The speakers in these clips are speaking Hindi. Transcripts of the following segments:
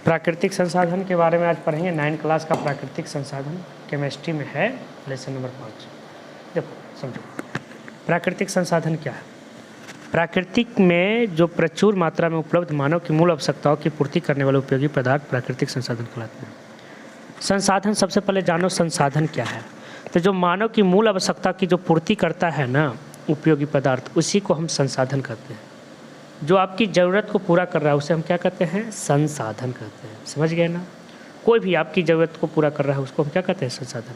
प्राकृतिक संसाधन के बारे में आज पढ़ेंगे। 9 क्लास का प्राकृतिक संसाधन केमिस्ट्री में है, लेसन नंबर 5। देखो समझो, प्राकृतिक संसाधन क्या है। प्राकृतिक में जो प्रचुर मात्रा में उपलब्ध मानव की मूल आवश्यकताओं की पूर्ति करने वाले उपयोगी पदार्थ प्राकृतिक संसाधन कहलाते हैं। संसाधन, सबसे पहले जानो संसाधन क्या है। तो जो मानव की मूल आवश्यकता की जो पूर्ति करता है ना उपयोगी पदार्थ, उसी को हम संसाधन कहते हैं। जो आपकी ज़रूरत को पूरा कर रहा है उसे हम क्या कहते हैं, संसाधन कहते हैं। समझ गए ना। कोई भी आपकी ज़रूरत को पूरा कर रहा है उसको हम क्या कहते हैं, संसाधन।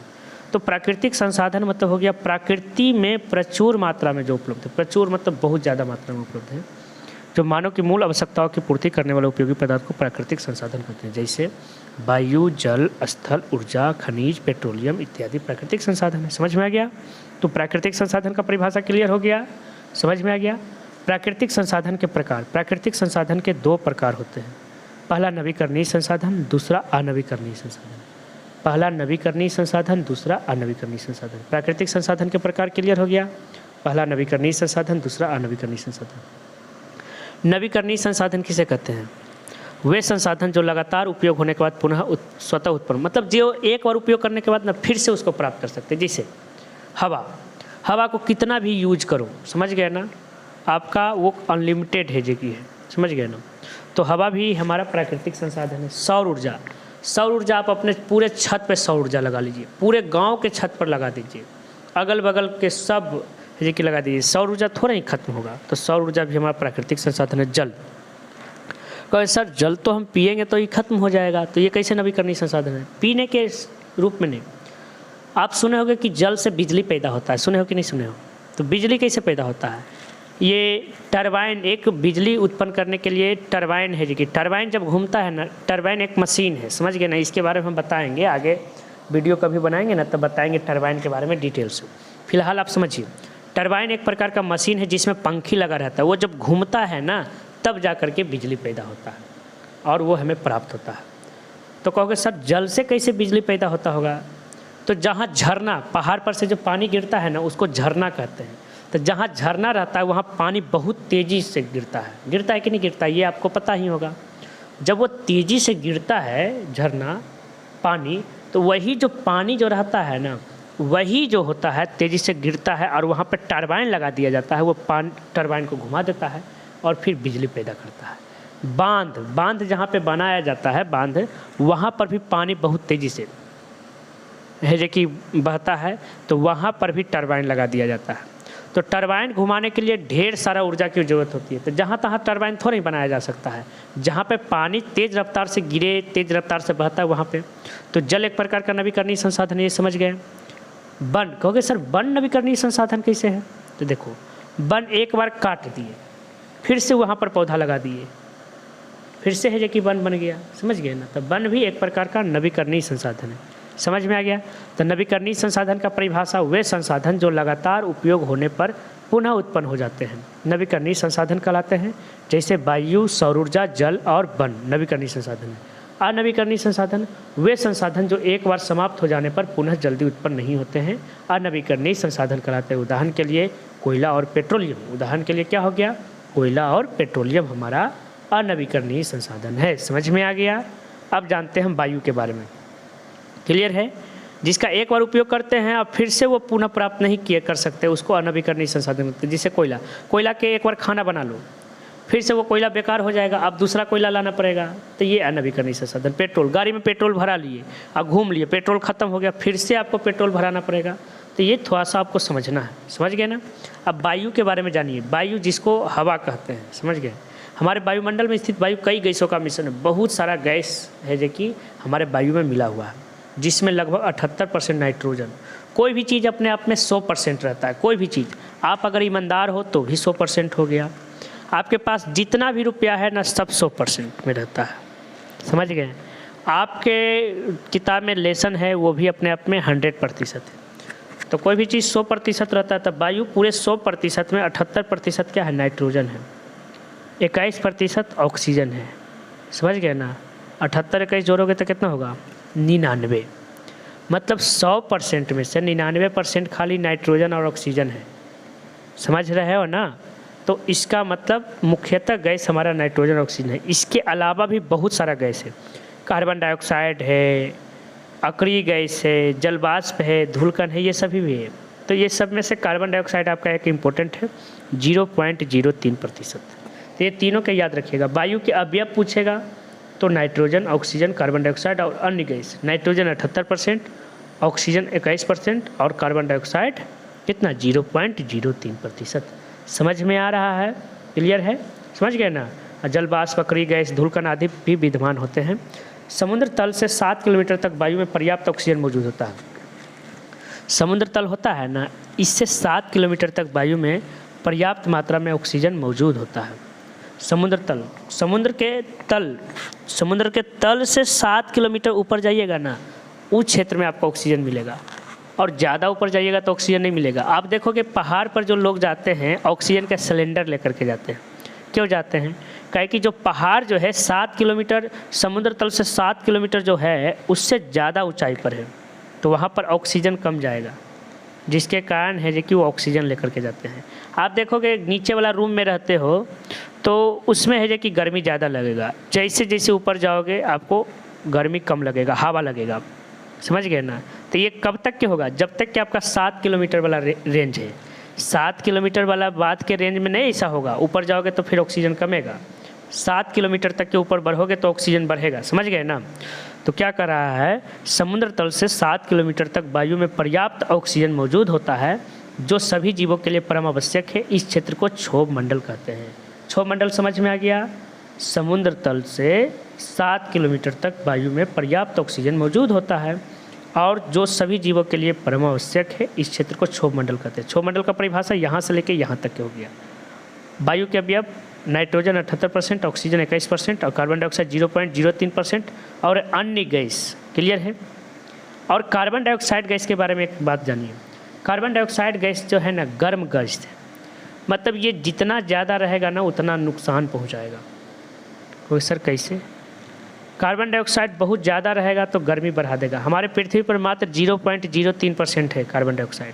तो प्राकृतिक संसाधन मतलब हो गया प्रकृति में प्रचुर मात्रा में जो उपलब्ध है। प्रचुर मतलब बहुत ज़्यादा मात्रा में उपलब्ध है, जो मानव की मूल आवश्यकताओं की पूर्ति करने वाले उपयोगी पदार्थ को प्राकृतिक संसाधन कहते हैं। जैसे वायु, जल, स्थल, ऊर्जा, खनिज, पेट्रोलियम इत्यादि प्राकृतिक संसाधन है। समझ में आ गया। तो प्राकृतिक संसाधन का परिभाषा क्लियर हो गया, समझ में आ गया। प्राकृतिक संसाधन के प्रकार, प्राकृतिक संसाधन के 2 प्रकार होते हैं। पहला नवीकरणीय संसाधन, दूसरा अनवीकरणीय संसाधन। पहला नवीकरणीय संसाधन, दूसरा अनवीकरणीय संसाधन। प्राकृतिक संसाधन के प्रकार क्लियर हो गया। पहला नवीकरणीय संसाधन, दूसरा अनवीकरणीय संसाधन। नवीकरणीय संसाधन किसे कहते हैं, वे संसाधन जो लगातार उपयोग होने के बाद पुनः स्वतः उत्पन्न, मतलब जो एक बार उपयोग करने के बाद ना फिर से उसको प्राप्त कर सकते हैं। जैसे हवा, हवा को कितना भी यूज करो, समझ गए ना, आपका वो अनलिमिटेड है जगह है, समझ गए ना। तो हवा भी हमारा प्राकृतिक संसाधन है। सौर ऊर्जा, सौर ऊर्जा आप अपने पूरे छत पे सौर ऊर्जा लगा लीजिए, पूरे गांव के छत पर लगा दीजिए, अगल बगल के सब जगह लगा दीजिए, सौर ऊर्जा थोड़ा ही खत्म होगा। तो सौर ऊर्जा भी हमारा प्राकृतिक संसाधन है। जल, कहे सर जल तो हम पिएंगे तो ये खत्म हो जाएगा, तो ये कैसे नवीकरणीय संसाधन है, पीने के रूप में नहीं। आप सुने होंगे कि जल से बिजली पैदा होता है, सुने हो कि नहीं सुने हो। तो बिजली कैसे पैदा होता है, ये टरबाइन, एक बिजली उत्पन्न करने के लिए टरबाइन है जी। टरबाइन जब घूमता है ना, टरबाइन एक मशीन है, समझ गए ना। इसके बारे में हम बताएंगे आगे, वीडियो कभी बनाएंगे ना तब बताएंगे टरबाइन के बारे में डिटेल से। फिलहाल आप समझिए, टरबाइन एक प्रकार का मशीन है जिसमें पंखी लगा रहता है। वो जब घूमता है ना तब जा कर के बिजली पैदा होता है और वो हमें प्राप्त होता है। तो कहोगे सर जल से कैसे बिजली पैदा होता होगा। तो जहाँ झरना, पहाड़ पर से जो पानी गिरता है ना उसको झरना कहते हैं। तो जहाँ झरना रहता है वहाँ पानी बहुत तेज़ी से गिरता है कि नहीं गिरता है, ये आपको पता ही होगा। जब वो तेज़ी से गिरता है झरना पानी, तो वही जो पानी जो रहता है ना, वही जो होता है तेज़ी से गिरता है और वहाँ पर टरबाइन लगा दिया जाता है। वो टरबाइन को घुमा देता है और फिर बिजली पैदा करता है। बांध जहाँ पे बनाया जाता है, बांध, वहाँ पर भी पानी बहुत तेज़ी से है जो कि बहता है, तो वहाँ पर भी टरबाइन लगा दिया जाता है। तो टरबाइन घुमाने के लिए ढेर सारा ऊर्जा की ज़रूरत होती है। तो जहाँ तहाँ टरबाइन थोड़ा ही बनाया जा सकता है। जहाँ पे पानी तेज़ रफ्तार से गिरे, तेज़ रफ्तार से बहता है वहाँ पे। तो जल एक प्रकार का नवीकरणीय संसाधन है, ये समझ गए। वन, कहोगे सर वन नवीकरणीय संसाधन कैसे है। तो देखो, वन एक बार काट दिए, फिर से वहाँ पर पौधा लगा दिए, फिर से है जो कि वन बन गया, समझ गए ना। तो वन भी एक प्रकार का नवीकरणीय संसाधन है। समझ में आ गया। तो नवीकरणीय संसाधन का परिभाषा, वे संसाधन जो लगातार उपयोग होने पर पुनः उत्पन्न हो जाते हैं, नवीकरणीय संसाधन कहलाते हैं। जैसे वायु, सौर ऊर्जा, जल और वन नवीकरणीय संसाधन है। अनवीकरणीय संसाधन, वे संसाधन जो एक बार समाप्त हो जाने पर पुनः जल्दी उत्पन्न नहीं होते हैं, अनवीकरणीय संसाधन कहलाते हैं। उदाहरण के लिए कोयला और पेट्रोलियम। उदाहरण के लिए क्या हो गया, कोयला और पेट्रोलियम हमारा अनवीकरणीय संसाधन है। समझ में आ गया। अब जानते हैं हम वायु के बारे में। क्लियर है। जिसका एक बार उपयोग करते हैं और फिर से वो पुनः प्राप्त नहीं किए कर सकते, उसको अनवीकरणीय संसाधन कहते हैं। जैसे कोयला के एक बार खाना बना लो, फिर से वो कोयला बेकार हो जाएगा, अब दूसरा कोयला लाना पड़ेगा, तो ये अनवीकरणीय संसाधन। पेट्रोल, गाड़ी में पेट्रोल भरा लिए, अब घूम लिए, पेट्रोल खत्म हो गया, फिर से आपको पेट्रोल भराना पड़ेगा। तो ये थोड़ा सा आपको समझना है, समझ गए ना। अब वायु के बारे में जानिए। वायु जिसको हवा कहते हैं, समझ गए। हमारे वायुमंडल में स्थित वायु कई गैसों का मिश्रण है। बहुत सारा गैस है जो कि हमारे वायु में मिला हुआ है, जिसमें लगभग 78% नाइट्रोजन। कोई भी चीज़ अपने आप में 100% रहता है। कोई भी चीज़, आप अगर ईमानदार हो तो भी 100% हो गया। आपके पास जितना भी रुपया है ना, सब 100% में रहता है, समझ गए। आपके किताब में लेसन है वो भी अपने आप में 100% है। तो कोई भी चीज़ 100% रहता है। तब वायु पूरे 100% में 78% क्या है, नाइट्रोजन है, 21% ऑक्सीजन है। समझ गए ना। 78 21 जोड़ोगे तो कितना होगा, 99। मतलब 100% में से 99% खाली नाइट्रोजन और ऑक्सीजन है। समझ रहे हो ना। तो इसका मतलब मुख्यतः गैस हमारा नाइट्रोजन ऑक्सीजन है। इसके अलावा भी बहुत सारा गैस है, कार्बन डाइऑक्साइड है, अक्रिय गैस है, जलवाष्प है, धूलकण है, ये सभी भी है। तो ये सब में से कार्बन डाइऑक्साइड आपका एक इम्पोर्टेंट है 0.03%। तो ये तीनों के याद रखिएगा। वायु के अवयव पूछेगा तो नाइट्रोजन, ऑक्सीजन, कार्बन डाइऑक्साइड और अन्य गैस। नाइट्रोजन 78%, ऑक्सीजन 21% और कार्बन डाइऑक्साइड कितना 0.03%। समझ में आ रहा है? क्लियर है? समझ गए ना? जलवाष्प, अक्रिय गैस, धूलकण आदि भी विद्यमान होते हैं। समुद्र तल से 7 किलोमीटर तक वायु में पर्याप्त ऑक्सीजन मौजूद होता है। समुद्र तल होता है ना, इससे 7 किलोमीटर तक वायु में पर्याप्त मात्रा में ऑक्सीजन मौजूद होता है। समुद्र के तल से 7 किलोमीटर ऊपर जाइएगा ना, उस क्षेत्र में आपको ऑक्सीजन मिलेगा, और ज़्यादा ऊपर जाइएगा तो ऑक्सीजन नहीं मिलेगा। आप देखोगे पहाड़ पर जो लोग जाते हैं ऑक्सीजन का सिलेंडर लेकर के जाते हैं। क्यों जाते हैं? काहे कि जो पहाड़ जो है 7 किलोमीटर, समुद्र तल से 7 किलोमीटर जो है उससे ज़्यादा ऊंचाई पर है, तो वहाँ पर ऑक्सीजन कम जाएगा, जिसके कारण है कि वो ऑक्सीजन लेकर के जाते हैं। आप देखोगे नीचे वाला रूम में रहते हो तो उसमें है कि गर्मी ज़्यादा लगेगा, जैसे जैसे ऊपर जाओगे आपको गर्मी कम लगेगा, हवा लगेगा। समझ गए ना? तो ये कब तक के होगा? जब तक कि आपका 7 किलोमीटर वाला रेंज है। 7 किलोमीटर वाला बाद के रेंज में नहीं ऐसा होगा, ऊपर जाओगे तो फिर ऑक्सीजन कमेगा। 7 किलोमीटर तक के ऊपर बढ़ोगे तो ऑक्सीजन बढ़ेगा। समझ गए ना? तो क्या कर रहा है, समुद्र तल से 7 किलोमीटर तक वायु में पर्याप्त ऑक्सीजन मौजूद होता है, जो सभी जीवों के लिए परम आवश्यक है। इस क्षेत्र को क्षोभ मंडल कहते हैं। क्षोभ मंडल समझ में आ गया? समुद्र तल से 7 किलोमीटर तक वायु में पर्याप्त ऑक्सीजन मौजूद होता है और जो सभी जीवों के लिए परम आवश्यक है। इस क्षेत्र को क्षोभ मंडल कहते हैं। क्षोभ मंडल का परिभाषा यहाँ से लेके यहाँ तक के हो गया। वायु के अवयव नाइट्रोजन 78%, ऑक्सीजन 21% और कार्बन डाइऑक्साइड 0.03% और अन्य गैस। क्लियर है? और कार्बन डाइऑक्साइड गैस के बारे में एक बात जानिए। कार्बन डाइऑक्साइड गैस जो है ना, गर्म गैस है, मतलब ये जितना ज़्यादा रहेगा ना उतना नुकसान पहुंचाएगा। कोई सर कैसे? कार्बन डाइऑक्साइड बहुत ज़्यादा रहेगा तो गर्मी बढ़ा देगा। हमारे पृथ्वी पर मात्र 0.03% है कार्बन डाइऑक्साइड,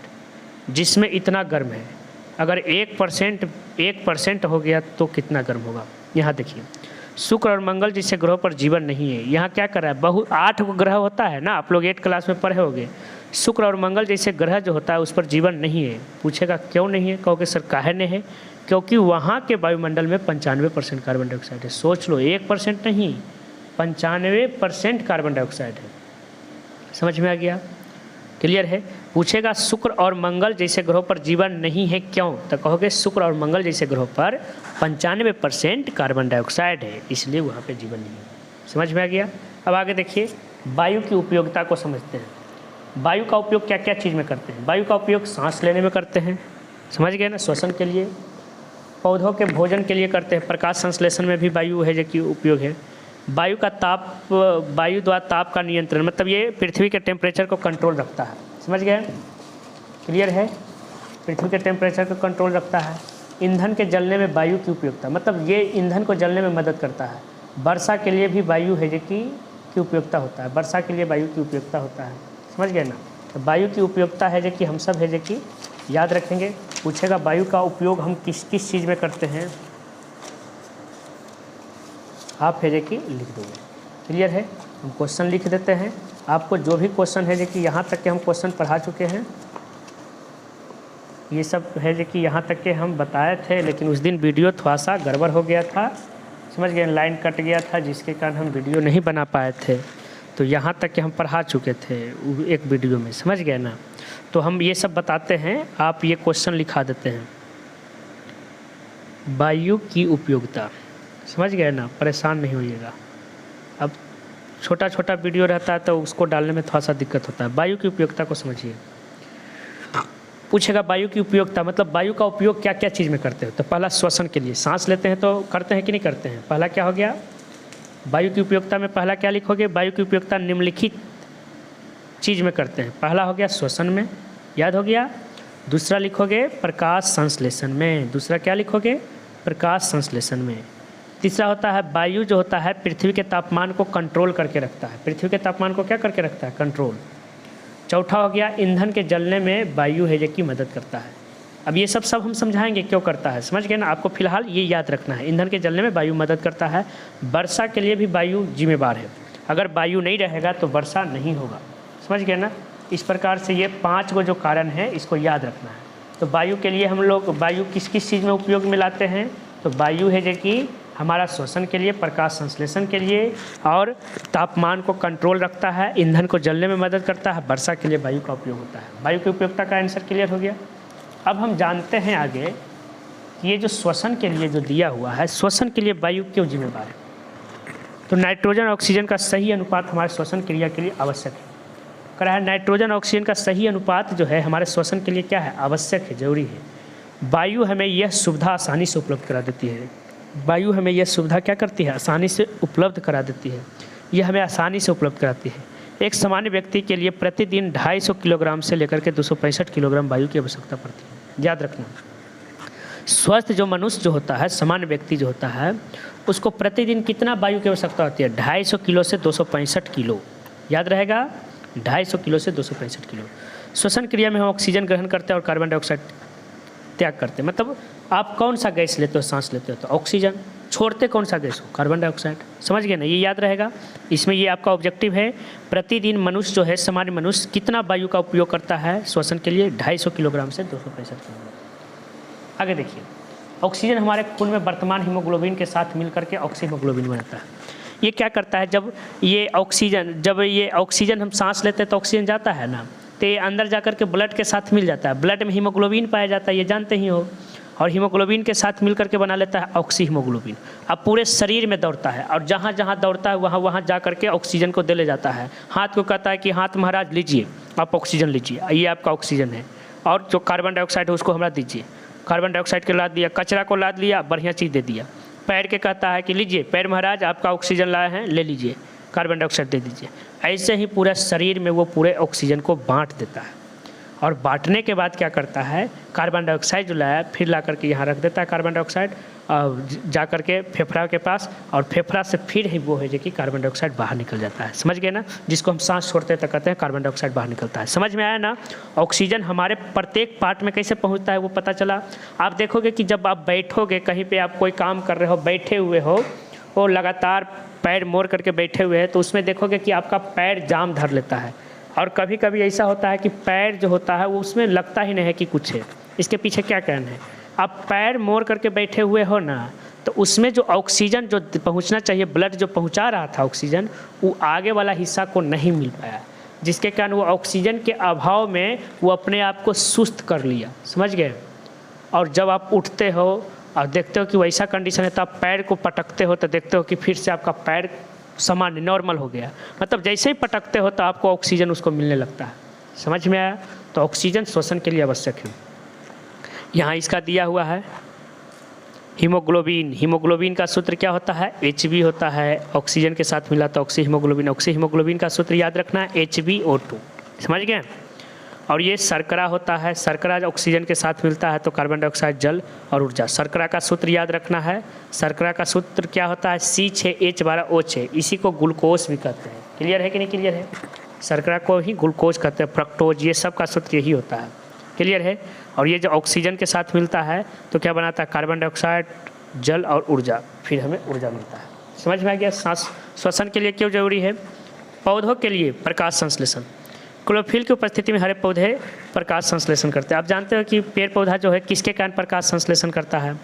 जिसमें इतना गर्म है। अगर 1% हो गया तो कितना गर्म होगा? यहाँ देखिए, शुक्र और मंगल जैसे ग्रहों पर जीवन नहीं है। यहाँ क्या कर रहा है, 8 ग्रह होता है ना, आप लोग 8 क्लास में पढ़े होंगे। शुक्र और मंगल जैसे ग्रह जो होता है उस पर जीवन नहीं है। पूछेगा क्यों नहीं है? कहोगे सर काहे नहीं है? क्योंकि वहाँ के वायुमंडल में 95% कार्बन डाइऑक्साइड है। सोच लो, 1% नहीं, 95% कार्बन डाइऑक्साइड है। समझ में आ गया? क्लियर है? पूछेगा शुक्र और मंगल जैसे ग्रहों पर जीवन नहीं है क्यों? तो कहोगे शुक्र और मंगल जैसे ग्रहों पर 95% कार्बन डाइऑक्साइड है, इसलिए वहाँ पे जीवन नहीं है। समझ में आ गया? अब आगे देखिए, वायु की उपयोगिता को समझते हैं। वायु का उपयोग क्या क्या चीज़ में करते हैं? वायु का उपयोग सांस लेने में करते हैं। समझ गए ना? श्वसन के लिए, पौधों के भोजन के लिए करते हैं। प्रकाश संश्लेषण में भी वायु है जो कि उपयोग है। वायु द्वारा ताप का नियंत्रण, मतलब ये पृथ्वी के टेम्परेचर को कंट्रोल रखता है। समझ गए? क्लियर है? पृथ्वी के टेम्परेचर को कंट्रोल रखता है। ईंधन के जलने में वायु की उपयोगिता, मतलब ये ईंधन को जलने में मदद करता है। वर्षा के लिए भी वायु है जो की उपयोगिता होता है। वर्षा के लिए वायु की उपयोगिता होता है। समझ गए ना? तो वायु की उपयोगिता है जो कि हम सब है जो कि याद रखेंगे। पूछेगा वायु का उपयोग हम किस किस चीज़ में करते हैं, आप है जो कि लिख दोगे। क्लियर है? हम क्वेश्चन लिख देते हैं। आपको जो भी क्वेश्चन है जो कि यहाँ तक के हम क्वेश्चन पढ़ा चुके हैं, ये सब है जो कि यहाँ तक के हम बताए थे, लेकिन उस दिन वीडियो थोड़ा सा गड़बड़ हो गया था। समझ गए? लाइन कट गया था, जिसके कारण हम वीडियो नहीं बना पाए थे। तो यहाँ तक के हम पढ़ा चुके थे एक वीडियो में। समझ गए ना? तो हम ये सब बताते हैं, आप ये क्वेश्चन लिखा देते हैं। वायु की उपयोगिता, समझ गए ना? परेशान नहीं होइएगा। अब छोटा छोटा वीडियो रहता है तो उसको डालने में थोड़ा सा दिक्कत होता है। वायु की उपयोगिता को समझिए। पूछेगा वायु की उपयोगिता, मतलब वायु का उपयोग क्या क्या चीज़ में करते हो? तो पहला श्वसन के लिए, सांस लेते हैं तो करते हैं कि नहीं करते हैं? पहला क्या हो गया? वायु की उपयोगिता में पहला क्या लिखोगे? वायु की उपयोगिता निम्नलिखित चीज़ में करते हैं। पहला हो गया श्वसन में, याद हो गया। दूसरा लिखोगे प्रकाश संश्लेषण में। दूसरा क्या लिखोगे? प्रकाश संश्लेषण में। तीसरा होता है वायु जो होता है पृथ्वी के तापमान को कंट्रोल करके रखता है। पृथ्वी के तापमान को क्या करके रखता है? कंट्रोल। चौथा हो गया ईंधन के जलने में वायु है जो कि मदद करता है। अब ये सब हम समझाएंगे क्यों करता है, समझ गए ना। आपको फिलहाल ये याद रखना है, ईंधन के जलने में वायु मदद करता है, वर्षा के लिए भी वायु जिम्मेवार है। अगर वायु नहीं रहेगा तो वर्षा नहीं होगा, समझ गए ना। इस प्रकार से ये 5 जो कारण है इसको याद रखना है। तो वायु के लिए हम लोग वायु किस किस चीज़ में उपयोग में लाते हैं, तो वायु है जो कि हमारा श्वसन के लिए, प्रकाश संश्लेषण के लिए और तापमान को कंट्रोल रखता है, ईंधन को जलने में मदद करता है, वर्षा के लिए वायु का उपयोग होता है। वायु की उपयोगिता का आंसर क्लियर हो गया। अब हम जानते हैं आगे कि ये जो श्वसन के लिए जो दिया हुआ है, श्वसन के लिए वायु क्यों जिम्मेदार है। तो नाइट्रोजन ऑक्सीजन का सही अनुपात हमारे श्वसन क्रिया के लिए आवश्यक है। कह रहा है नाइट्रोजन ऑक्सीजन का सही अनुपात जो है हमारे श्वसन के लिए क्या है, आवश्यक है, जरूरी है। वायु हमें यह सुविधा आसानी से उपलब्ध करा देती है। वायु हमें यह सुविधा क्या करती है, आसानी से उपलब्ध करा देती है। यह हमें आसानी से उपलब्ध कराती है। एक सामान्य व्यक्ति के लिए प्रतिदिन 250 किलोग्राम से लेकर के 265 किलोग्राम वायु की आवश्यकता पड़ती है। याद रखना, स्वस्थ जो मनुष्य जो होता है, सामान्य व्यक्ति जो होता है, उसको प्रतिदिन कितना वायु की आवश्यकता होती है, 250 किलो से 265 किलो। याद रहेगा, 250 किलो से 265 किलो। श्वसन क्रिया में हम ऑक्सीजन ग्रहण करते हैं और कार्बन डाइऑक्साइड त्याग करते हैं। मतलब आप कौन सा गैस लेते हो, सांस लेते हो तो ऑक्सीजन, छोड़ते कौन सा गैस हो, कार्बन डाइऑक्साइड। समझ गए ना, ये याद रहेगा। इसमें ये आपका ऑब्जेक्टिव है, प्रतिदिन मनुष्य जो है, सामान्य मनुष्य कितना वायु का उपयोग करता है श्वसन के लिए, 250 किलोग्राम से 265 किलोग्राम। आगे देखिए, ऑक्सीजन हमारे खून में वर्तमान हीमोग्लोबिन के साथ मिलकर के ऑक्सीहीमोग्लोबिन बनाता है। ये क्या करता है, जब ये ऑक्सीजन हम सांस लेते हैं तो ऑक्सीजन जाता है ना, तो ये अंदर जाकर के ब्लड के साथ मिल जाता है। ब्लड में हीमोग्लोबिन पाया जाता है, ये जानते ही हो, और हीमोग्लोबिन के साथ मिल करके बना लेता है ऑक्सीहीमोग्लोबिन। अब पूरे शरीर में दौड़ता है और जहाँ जहाँ दौड़ता है वहाँ वहाँ जा करके ऑक्सीजन को दे ले जाता है। हाथ को कहता है कि हाथ महाराज लीजिए, आप ऑक्सीजन लीजिए, ये आपका ऑक्सीजन है, और जो कार्बन डाइऑक्साइड है उसको हमरा दीजिए। कार्बन डाइऑक्साइड को लाद दिया, कचरा को लाद लिया, बढ़िया चीज़ दे दिया। पैर के कहता है कि लीजिए पैर महाराज, आपका ऑक्सीजन लाए हैं, ले लीजिए, कार्बन डाइऑक्साइड दे दीजिए। ऐसे ही पूरा शरीर में वो पूरे ऑक्सीजन को बांट देता है, और बांटने के बाद क्या करता है, कार्बन डाइऑक्साइड जो लाया फिर ला करके यहाँ रख देता है कार्बन डाइऑक्साइड, और जा करके फेफड़ा के पास, और फेफड़ा से फिर ही वो है जो कि कार्बन डाइऑक्साइड बाहर निकल जाता है। समझ गए ना, जिसको हम सांस छोड़ते हैं तो कहते हैं कार्बन डाइऑक्साइड बाहर निकलता है। समझ में आया ना। ऑक्सीजन हमारे प्रत्येक पार्ट में कैसे पहुँचता है वो पता चला। आप देखोगे कि जब आप बैठोगे कहीं पर, आप कोई काम कर रहे हो, बैठे हुए हो, वो लगातार पैर मोड़ करके बैठे हुए हैं, तो उसमें देखोगे कि आपका पैर जाम धर लेता है। और कभी कभी ऐसा होता है कि पैर जो होता है वो उसमें लगता ही नहीं है कि कुछ है। इसके पीछे क्या कारण है, आप पैर मोड़ करके बैठे हुए हो ना, तो उसमें जो ऑक्सीजन जो पहुंचना चाहिए, ब्लड जो पहुंचा रहा था ऑक्सीजन, वो आगे वाला हिस्सा को नहीं मिल पाया, जिसके कारण वो ऑक्सीजन के अभाव में वो अपने आप को सुस्त कर लिया। समझ गए। और जब आप उठते हो और देखते हो कि वैसा कंडीशन है, तो आप पैर को पटकते हो तो देखते हो कि फिर से आपका पैर सामान्य नॉर्मल हो गया। मतलब जैसे ही पटकते हो तो आपको ऑक्सीजन उसको मिलने लगता है। समझ में आया। तो ऑक्सीजन श्वसन के लिए आवश्यक है। यहाँ इसका दिया हुआ है हीमोग्लोबिन। हीमोग्लोबिन का सूत्र क्या होता है, Hb होता है। ऑक्सीजन के साथ मिला तो ऑक्सीहीमोग्लोबिन। ऑक्सीहीमोग्लोबिन का सूत्र याद रखना है HbO2। समझ गए। और ये शर्करा होता है। शर्करा ऑक्सीजन के साथ मिलता है तो कार्बन डाइऑक्साइड, जल और ऊर्जा। शर्करा का सूत्र याद रखना है। शर्करा का सूत्र क्या होता है, C6H12O6। इसी को ग्लूकोज भी कहते हैं। क्लियर है कि नहीं क्लियर है। शर्करा को ही ग्लूकोज कहते हैं, फ्रक्टोज, ये सब का सूत्र यही होता है। क्लियर है। और ये जो ऑक्सीजन के साथ मिलता है तो क्या बनाता है, कार्बन डाइऑक्साइड, जल और ऊर्जा, फिर हमें ऊर्जा मिलता है। समझ में आ गया। सांस श्वसन के लिए क्यों जरूरी है। पौधों के लिए प्रकाश संश्लेषण। क्लोरोफिल की उपस्थिति में हरे पौधे प्रकाश संश्लेषण करते हैं। आप जानते हो कि पेड़ पौधा जो है किसके कारण प्रकाश संश्लेषण करता है,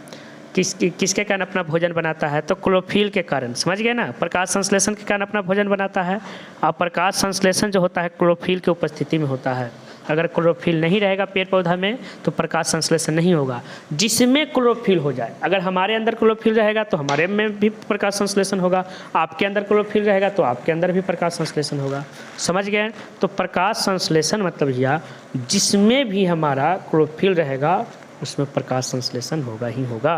किसके कारण अपना भोजन बनाता है, तो क्लोरोफिल के कारण। समझ गए ना। प्रकाश संश्लेषण के कारण अपना भोजन बनाता है। और प्रकाश संश्लेषण जो होता है क्लोरोफिल की उपस्थिति में होता है। अगर क्लोरोफिल नहीं रहेगा पेड़ पौधा में तो प्रकाश संश्लेषण नहीं होगा। जिसमें क्लोरोफिल हो जाए, अगर हमारे अंदर क्लोरोफिल रहेगा तो हमारे में भी प्रकाश संश्लेषण होगा, आपके अंदर क्लोरोफिल रहेगा तो आपके अंदर भी प्रकाश संश्लेषण होगा। समझ गए। तो प्रकाश संश्लेषण मतलब यह, जिसमें भी हमारा क्लोरोफिल रहेगा उसमें प्रकाश संश्लेषण होगा ही होगा।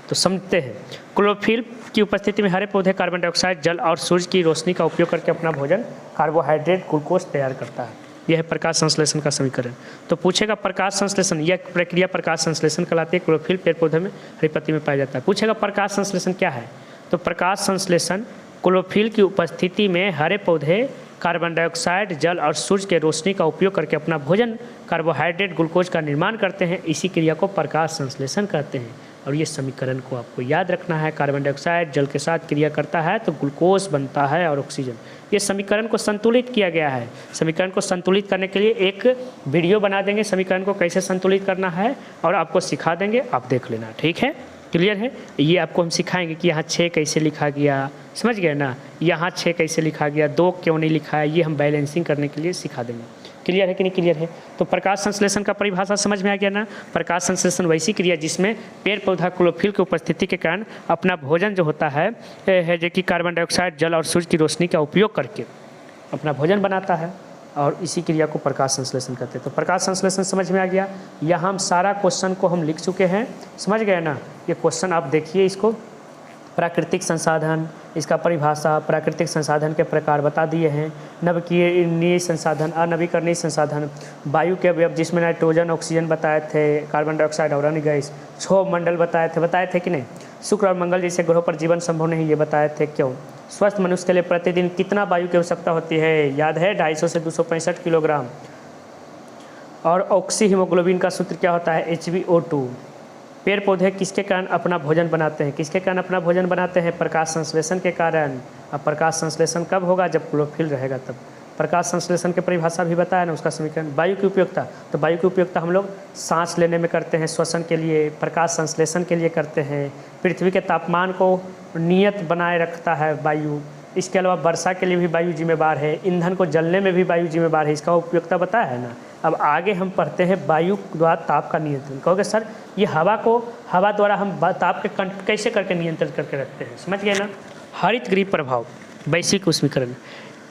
तो समझते हैं। क्लोरोफिल की उपस्थिति में हरे पौधे कार्बन डाइऑक्साइड, जल और सूर्य की रोशनी का उपयोग करके अपना भोजन, कार्बोहाइड्रेट, ग्लूकोज तैयार करता है। यह है प्रकाश संश्लेषण का समीकरण। तो पूछेगा प्रकाश संश्लेषण, यह प्रक्रिया प्रकाश संश्लेषण कहलाती है। क्लोरोफिल पेड़ पौधे में, हरी पत्ती में पाया जाता है। पूछेगा प्रकाश संश्लेषण क्या है, तो प्रकाश संश्लेषण क्लोरोफिल की उपस्थिति में हरे पौधे कार्बन डाइऑक्साइड, जल और सूर्य के रोशनी का उपयोग करके अपना भोजन कार्बोहाइड्रेट ग्लूकोज का निर्माण करते हैं। इसी क्रिया को प्रकाश संश्लेषण कहते हैं। और ये समीकरण को आपको याद रखना है। कार्बन डाइऑक्साइड जल के साथ क्रिया करता है तो ग्लूकोज बनता है और ऑक्सीजन। ये समीकरण को संतुलित किया गया है। समीकरण को संतुलित करने के लिए एक वीडियो बना देंगे, समीकरण को कैसे संतुलित करना है और आपको सिखा देंगे, आप देख लेना। ठीक है, क्लियर है। ये आपको हम सिखाएंगे कि यहाँ 6 कैसे लिखा गया, समझ गए ना। यहाँ 6 कैसे लिखा गया, 2 क्यों नहीं लिखा है, ये हम बैलेंसिंग करने के लिए सिखा देंगे। क्लियर है कि नहीं क्लियर है। तो प्रकाश संश्लेषण का परिभाषा समझ में आ गया ना। प्रकाश संश्लेषण वैसी क्रिया जिसमें पेड़ पौधा क्लोरोफिल की उपस्थिति के कारण अपना भोजन जो होता है जो कि कार्बन डाइऑक्साइड, जल और सूर्य की रोशनी का उपयोग करके अपना भोजन बनाता है, और इसी क्रिया को प्रकाश संश्लेषण कहते हैं। तो प्रकाश संश्लेषण समझ में आ गया। यहाँ हम सारा क्वेश्चन को हम लिख चुके हैं, समझ गए ना। ये क्वेश्चन आप देखिए, इसको प्राकृतिक संसाधन, इसका परिभाषा, प्राकृतिक संसाधन के प्रकार बता दिए हैं। नवीकरणीय संसाधन, अनवीकरणीय संसाधन, वायु के अवयव जिसमें नाइट्रोजन, ऑक्सीजन बताए थे, कार्बन डाइऑक्साइड और अन्य गैस, क्षोभ मंडल बताए थे कि नहीं। शुक्र और मंगल जैसे ग्रहों पर जीवन संभव नहीं, ये बताए थे। क्यों। स्वस्थ मनुष्य के लिए प्रतिदिन कितना वायु की आवश्यकता होती है, याद है 250 से 265 किलोग्राम। और ऑक्सी हीमोग्लोबिन का सूत्र क्या होता है, HbO2। पेड़ पौधे किसके कारण अपना भोजन बनाते हैं, किसके कारण अपना भोजन बनाते हैं, प्रकाश संश्लेषण के कारण। अब प्रकाश संश्लेषण कब होगा, जब क्लोरोफिल रहेगा तब। प्रकाश संश्लेषण की परिभाषा भी बताया ना, उसका समीकरण। वायु की उपयोगिता, तो वायु की उपयोगिता हम लोग सांस लेने में करते हैं, श्वसन के लिए, प्रकाश संश्लेषण के लिए करते हैं। पृथ्वी के तापमान को नियत बनाए रखता है वायु। इसके अलावा वर्षा के लिए भी वायु जिम्मेवार है, ईंधन को जलने में भी वायु जिम्मेवार है, इसका उपयोगिता बताया है ना। अब आगे हम पढ़ते हैं वायु द्वारा ताप का नियंत्रण। कहोगे सर ये हवा द्वारा हम ताप के कैसे करके नियंत्रित करके रखते हैं, समझ गए ना। हरित गृह प्रभाव, वैश्विक उष्मीकरण।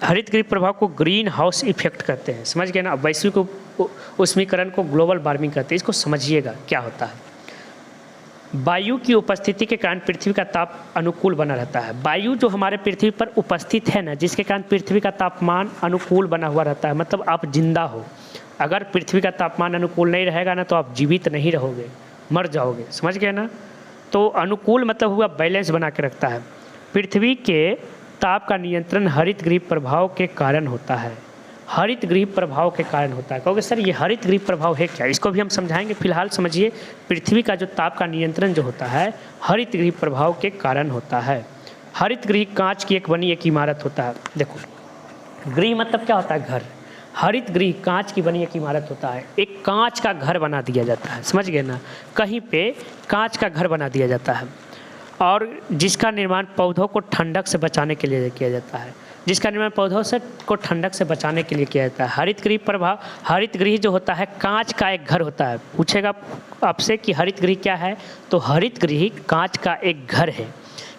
हरित गृह प्रभाव को ग्रीन हाउस इफेक्ट कहते हैं, समझ गए ना। वैश्विक उष्मीकरण को ग्लोबल वार्मिंग कहते हैं। इसको समझिएगा क्या होता है। वायु की उपस्थिति के कारण पृथ्वी का ताप अनुकूल बना रहता है। वायु जो हमारे पृथ्वी पर उपस्थित है ना, जिसके कारण पृथ्वी का तापमान अनुकूल बना हुआ रहता है, मतलब आप जिंदा हो। अगर पृथ्वी का तापमान अनुकूल नहीं रहेगा ना, तो आप जीवित नहीं रहोगे, मर जाओगे, समझ गए ना। तो अनुकूल मतलब हुआ बैलेंस बना के रखता है। पृथ्वी के ताप का नियंत्रण हरित गृह प्रभाव के कारण होता है। हरित गृह प्रभाव के कारण होता है। कहोगे सर ये हरित गृह प्रभाव है क्या, इसको भी हम समझाएंगे। फिलहाल समझिए, पृथ्वी का जो ताप का नियंत्रण जो होता है हरित गृह प्रभाव के कारण होता है। हरित गृह कांच की एक बनी एक इमारत होता है। देखो, गृह मतलब क्या होता है, घर। हरित गृह कांच की बनी एक इमारत होता है। एक कांच का घर बना दिया जाता है, समझ गए ना। कहीं पे कांच का घर बना दिया जाता है, और जिसका निर्माण पौधों को ठंडक से बचाने के लिए किया जाता है। जिसका निर्माण पौधों से को ठंडक से बचाने के लिए किया जाता है। हरित गृह प्रभाव, हरित गृह जो होता है कांच का एक घर होता है। पूछेगा आपसे कि हरित गृह क्या है, तो हरित गृह कांच का एक घर है,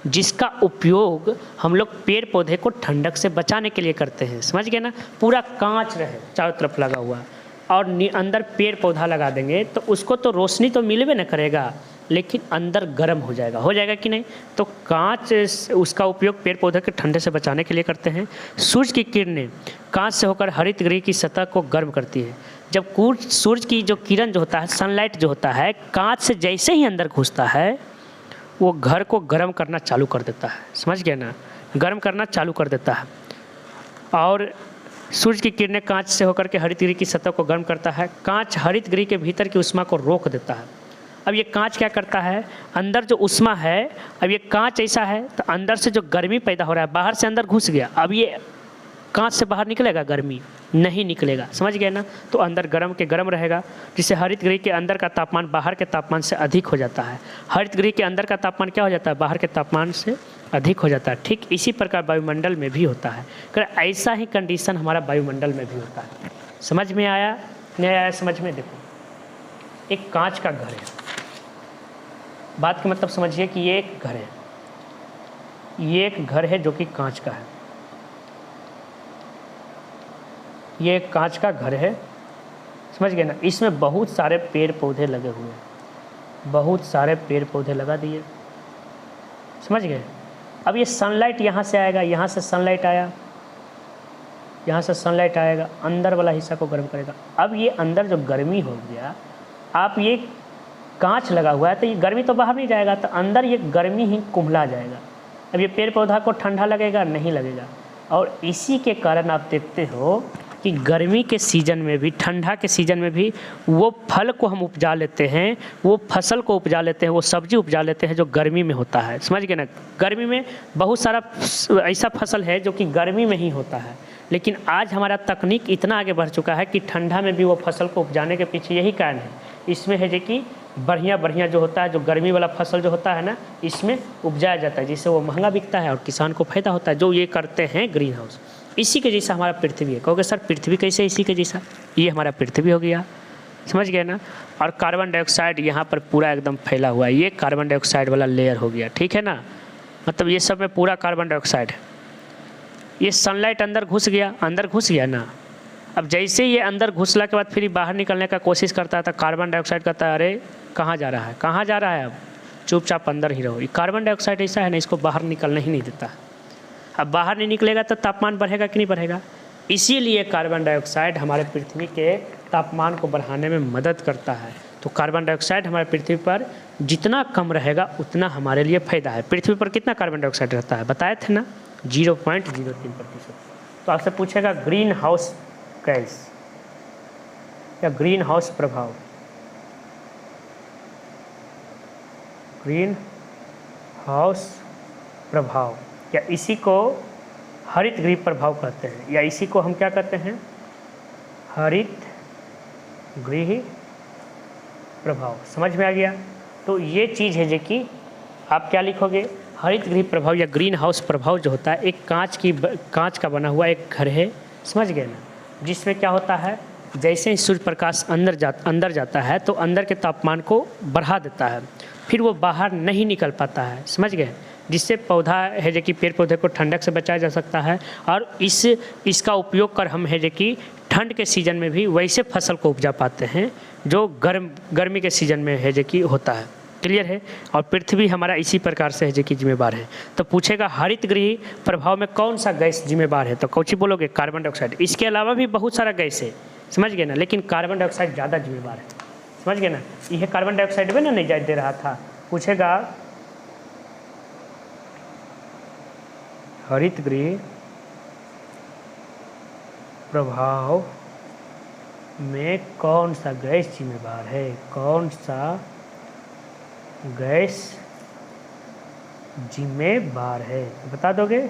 जिसका उपयोग हम लोग पेड़ पौधे को ठंडक से बचाने के लिए करते हैं, समझ गए ना। पूरा कांच रहे चारों तरफ लगा हुआ, और अंदर पेड़ पौधा लगा देंगे तो उसको तो रोशनी तो मिलवे न करेगा, लेकिन अंदर गर्म हो जाएगा कि नहीं। तो कांच उसका उपयोग पेड़ पौधे के ठंडे से बचाने के लिए करते हैं। सूर्य की किरणें कांच से होकर हरित गृह की सतह को गर्म करती है। जब सूर्य की जो किरण जो होता है, सनलाइट जो होता है, कांच से जैसे ही अंदर घुसता है वो घर को गर्म करना चालू कर देता है, समझ गए ना, गर्म करना चालू कर देता है। और सूर्य की किरणें कांच से होकर के हरित गृह की सतह को गर्म करता है। कांच हरित गृह के भीतर की उष्मा को रोक देता है। अब ये कांच क्या करता है, अंदर जो उष्मा है, अब ये कांच ऐसा है तो अंदर से जो गर्मी पैदा हो रहा है, बाहर से अंदर घुस गया, अब ये कांच से बाहर निकलेगा, गर्मी नहीं निकलेगा, समझ गए ना। तो अंदर गर्म के गर्म रहेगा, जिससे हरित गृह के अंदर का तापमान बाहर के तापमान से अधिक हो जाता है। हरित गृह के अंदर का तापमान क्या हो जाता है, बाहर के तापमान से अधिक हो जाता है। ठीक इसी प्रकार वायुमंडल में भी होता है। अगर ऐसा ही कंडीशन हमारा वायुमंडल में भी होता है। समझ में आया नहीं आया, समझ में। देखो, एक कांच का घर है, बात का मतलब समझिए कि ये एक घर है, ये एक घर है जो कि कांच का है। ये एक कांच का घर है, समझ गए ना। इसमें बहुत सारे पेड़ पौधे लगे हुए हैं, बहुत सारे पेड़ पौधे लगा दिए, समझ गए। अब ये सनलाइट यहाँ से आएगा, यहाँ से सनलाइट आया, यहाँ से सनलाइट आएगा, अंदर वाला हिस्सा को गर्म करेगा। अब ये अंदर जो गर्मी हो गया, आप ये कांच लगा हुआ है तो ये गर्मी तो बाहर नहीं जाएगा, तो अंदर ये गर्मी ही कुम्हला जाएगा। अब ये पेड़ पौधा को ठंडा लगेगा, नहीं लगेगा। और इसी के कारण आप देखते हो कि गर्मी के सीज़न में भी, ठंडा के सीज़न में भी वो फल को हम उपजा लेते हैं, वो फसल को उपजा लेते हैं, वो सब्जी उपजा लेते हैं जो गर्मी में होता है। समझ गए ना? गर्मी में बहुत सारा ऐसा फसल है जो कि गर्मी में ही होता है, लेकिन आज हमारा तकनीक इतना आगे बढ़ चुका है कि ठंडा में भी वो फसल को उपजाने के पीछे यही कारण है। इसमें है जो कि बढ़िया जो होता है, जो गर्मी वाला फसल जो होता है ना, इसमें उपजाया जाता है, जिससे वो महंगा बिकता है और किसान को फायदा होता है, जो ये करते हैं ग्रीन हाउस। इसी के जैसा हमारा पृथ्वी है। कहोगे सर पृथ्वी कैसे इसी के जैसा? ये हमारा पृथ्वी हो गया, समझ गए ना? और कार्बन डाइऑक्साइड यहाँ पर पूरा एकदम फैला हुआ है, ये कार्बन डाइऑक्साइड वाला लेयर हो गया, ठीक है ना? मतलब ये सब में पूरा कार्बन डाइऑक्साइड है। ये सनलाइट अंदर घुस गया ना। अब जैसे ये अंदर घुसला के बाद फिर बाहर निकलने का कोशिश करता है तो कार्बन डाइऑक्साइड कहता है अरे कहाँ जा रहा है, अब चुपचाप अंदर ही रहो। ये कार्बन डाइऑक्साइड ऐसा है ना, इसको बाहर निकलने ही नहीं देता। अब बाहर नहीं निकलेगा तो तापमान बढ़ेगा कि नहीं बढ़ेगा? इसीलिए कार्बन डाइऑक्साइड हमारे पृथ्वी के तापमान को बढ़ाने में मदद करता है। तो कार्बन डाइऑक्साइड हमारे पृथ्वी पर जितना कम रहेगा उतना हमारे लिए फ़ायदा है। पृथ्वी पर कितना कार्बन डाइऑक्साइड रहता है बताए थे ना? 0.03%। तो आपसे पूछेगा ग्रीन हाउस गैस या ग्रीन हाउस प्रभाव। ग्रीन हाउस प्रभाव या इसी को हरित गृह प्रभाव कहते हैं, या इसी को हम क्या कहते हैं? हरित गृह प्रभाव। समझ में आ गया? तो ये चीज़ है जो कि आप क्या लिखोगे? हरित गृह प्रभाव या ग्रीन हाउस प्रभाव जो होता है, एक कांच का बना हुआ एक घर है, समझ गए ना? जिसमें क्या होता है, जैसे ही सूर्य प्रकाश अंदर जाता है तो अंदर के तापमान को बढ़ा देता है, फिर वो बाहर नहीं निकल पाता है, समझ गए? जिससे पौधा है जो कि पेड़ पौधे को ठंडक से बचाया जा सकता है। और इसका उपयोग कर हम है जो कि ठंड के सीज़न में भी वैसे फसल को उपजा पाते हैं जो गर्मी के सीज़न में है जो कि होता है। क्लियर है? और पृथ्वी हमारा इसी प्रकार से है जो कि जिम्मेवार है। तो पूछेगा हरित गृह प्रभाव में कौन सा गैस जिम्मेवार है, तो कौन बोलोगे? Carbon dioxide. इसके अलावा भी बहुत सारा गैस है, समझ गए ना? लेकिन कार्बन डाइऑक्साइड ज़्यादा जिम्मेवार है, समझ गए ना? यह कार्बन डाइऑक्साइड में ना नहीं दे रहा था। पूछेगा हरित गृह प्रभाव में कौन सा गैस जिम्मेवार है? कौन सा गैस जिम्मेवार है? बता दोगे?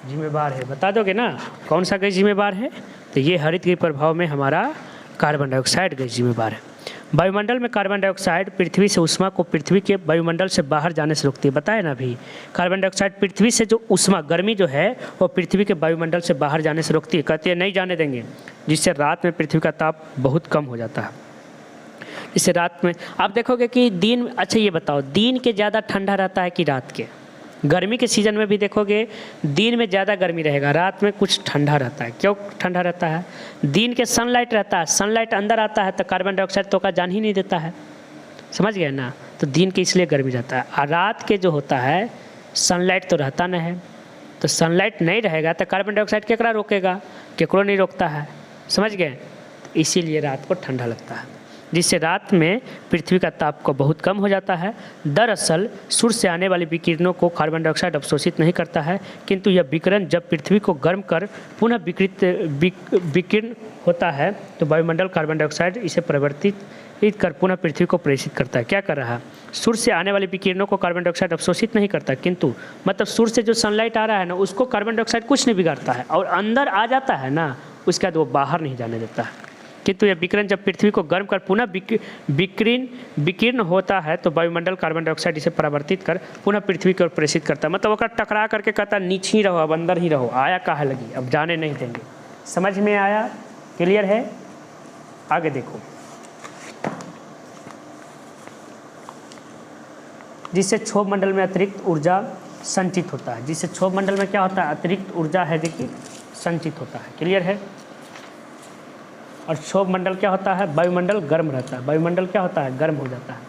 जिम्मेवार है, बता दोगे ना? कौन सा गैस जिम्मेवार है? तो ये हरित गृह प्रभाव में हमारा कार्बन डाइऑक्साइड गैस जिम्मेवार है। वायुमंडल में कार्बन डाइऑक्साइड पृथ्वी से उष्मा को पृथ्वी के वायुमंडल से बाहर जाने से रोकती है। बताए ना अभी? कार्बन डाइऑक्साइड पृथ्वी से जो उष्मा गर्मी जो है वो पृथ्वी के वायुमंडल से बाहर जाने से रोकती है। कहती है नहीं जाने देंगे, जिससे रात में पृथ्वी का ताप बहुत कम हो जाता है। इससे रात में आप देखोगे कि दिन, अच्छा ये बताओ, दिन के ज़्यादा ठंडा रहता है कि रात के? गर्मी के सीज़न में भी देखोगे दिन में ज़्यादा गर्मी रहेगा, रात में कुछ ठंडा रहता है। क्यों ठंडा रहता है? दिन के सनलाइट रहता है, सनलाइट अंदर आता है तो कार्बन डाइऑक्साइड तो का जान ही नहीं देता है, समझ गए ना? तो दिन के इसलिए गर्मी जाता है। और रात के जो होता है सनलाइट तो रहता नहीं है, तो सनलाइट नहीं रहेगा तो कार्बन डाइऑक्साइड केकरा रोकेगा? केकरो नहीं रोकता है, समझ गए? इसीलिए रात को ठंडा लगता है, जिससे रात में पृथ्वी का ताप को बहुत कम हो जाता है। दरअसल सूर्य से आने वाली विकिरणों को कार्बन डाइऑक्साइड अवशोषित नहीं करता है, किंतु यह विकिरण जब पृथ्वी को गर्म कर पुनः विकीर्ण होता है तो वायुमंडल कार्बन डाइऑक्साइड इसे परिवर्तित कर पुनः पृथ्वी को प्रेषित करता है। क्या कर रहा है? सूर्य से आने वाली विकिरणों को कार्बन डाइऑक्साइड अवशोषित नहीं करता, किंतु मतलब सूर्य से जो सनलाइट आ रहा है ना, उसको कार्बन डाइऑक्साइड कुछ नहीं बिगाड़ता है और अंदर आ जाता है ना, उसके बाद वो बाहर नहीं जाने देता है। किंतु यह विकिरण जब पृथ्वी को गर्म कर पुनः विकीर्ण होता है तो वायुमंडल कार्बन डाइऑक्साइड इसे परावर्तित कर पुनः पृथ्वी की ओर प्रेषित करता है। मतलब वो टकरा करके कहता नीचे ही रहो, अब अंदर ही रहो, आया कहाँ लगी, अब जाने नहीं देंगे। समझ में आया? क्लियर है? आगे देखो। जिससे क्षोभ मंडल में अतिरिक्त ऊर्जा संचित होता है। जिससे क्षोभ मंडल में क्या होता है? अतिरिक्त ऊर्जा है देखिए संचित होता है। क्लियर है? और क्षोभ मंडल क्या होता है? वायुमंडल गर्म रहता है। वायुमंडल क्या होता है? गर्म हो जाता है।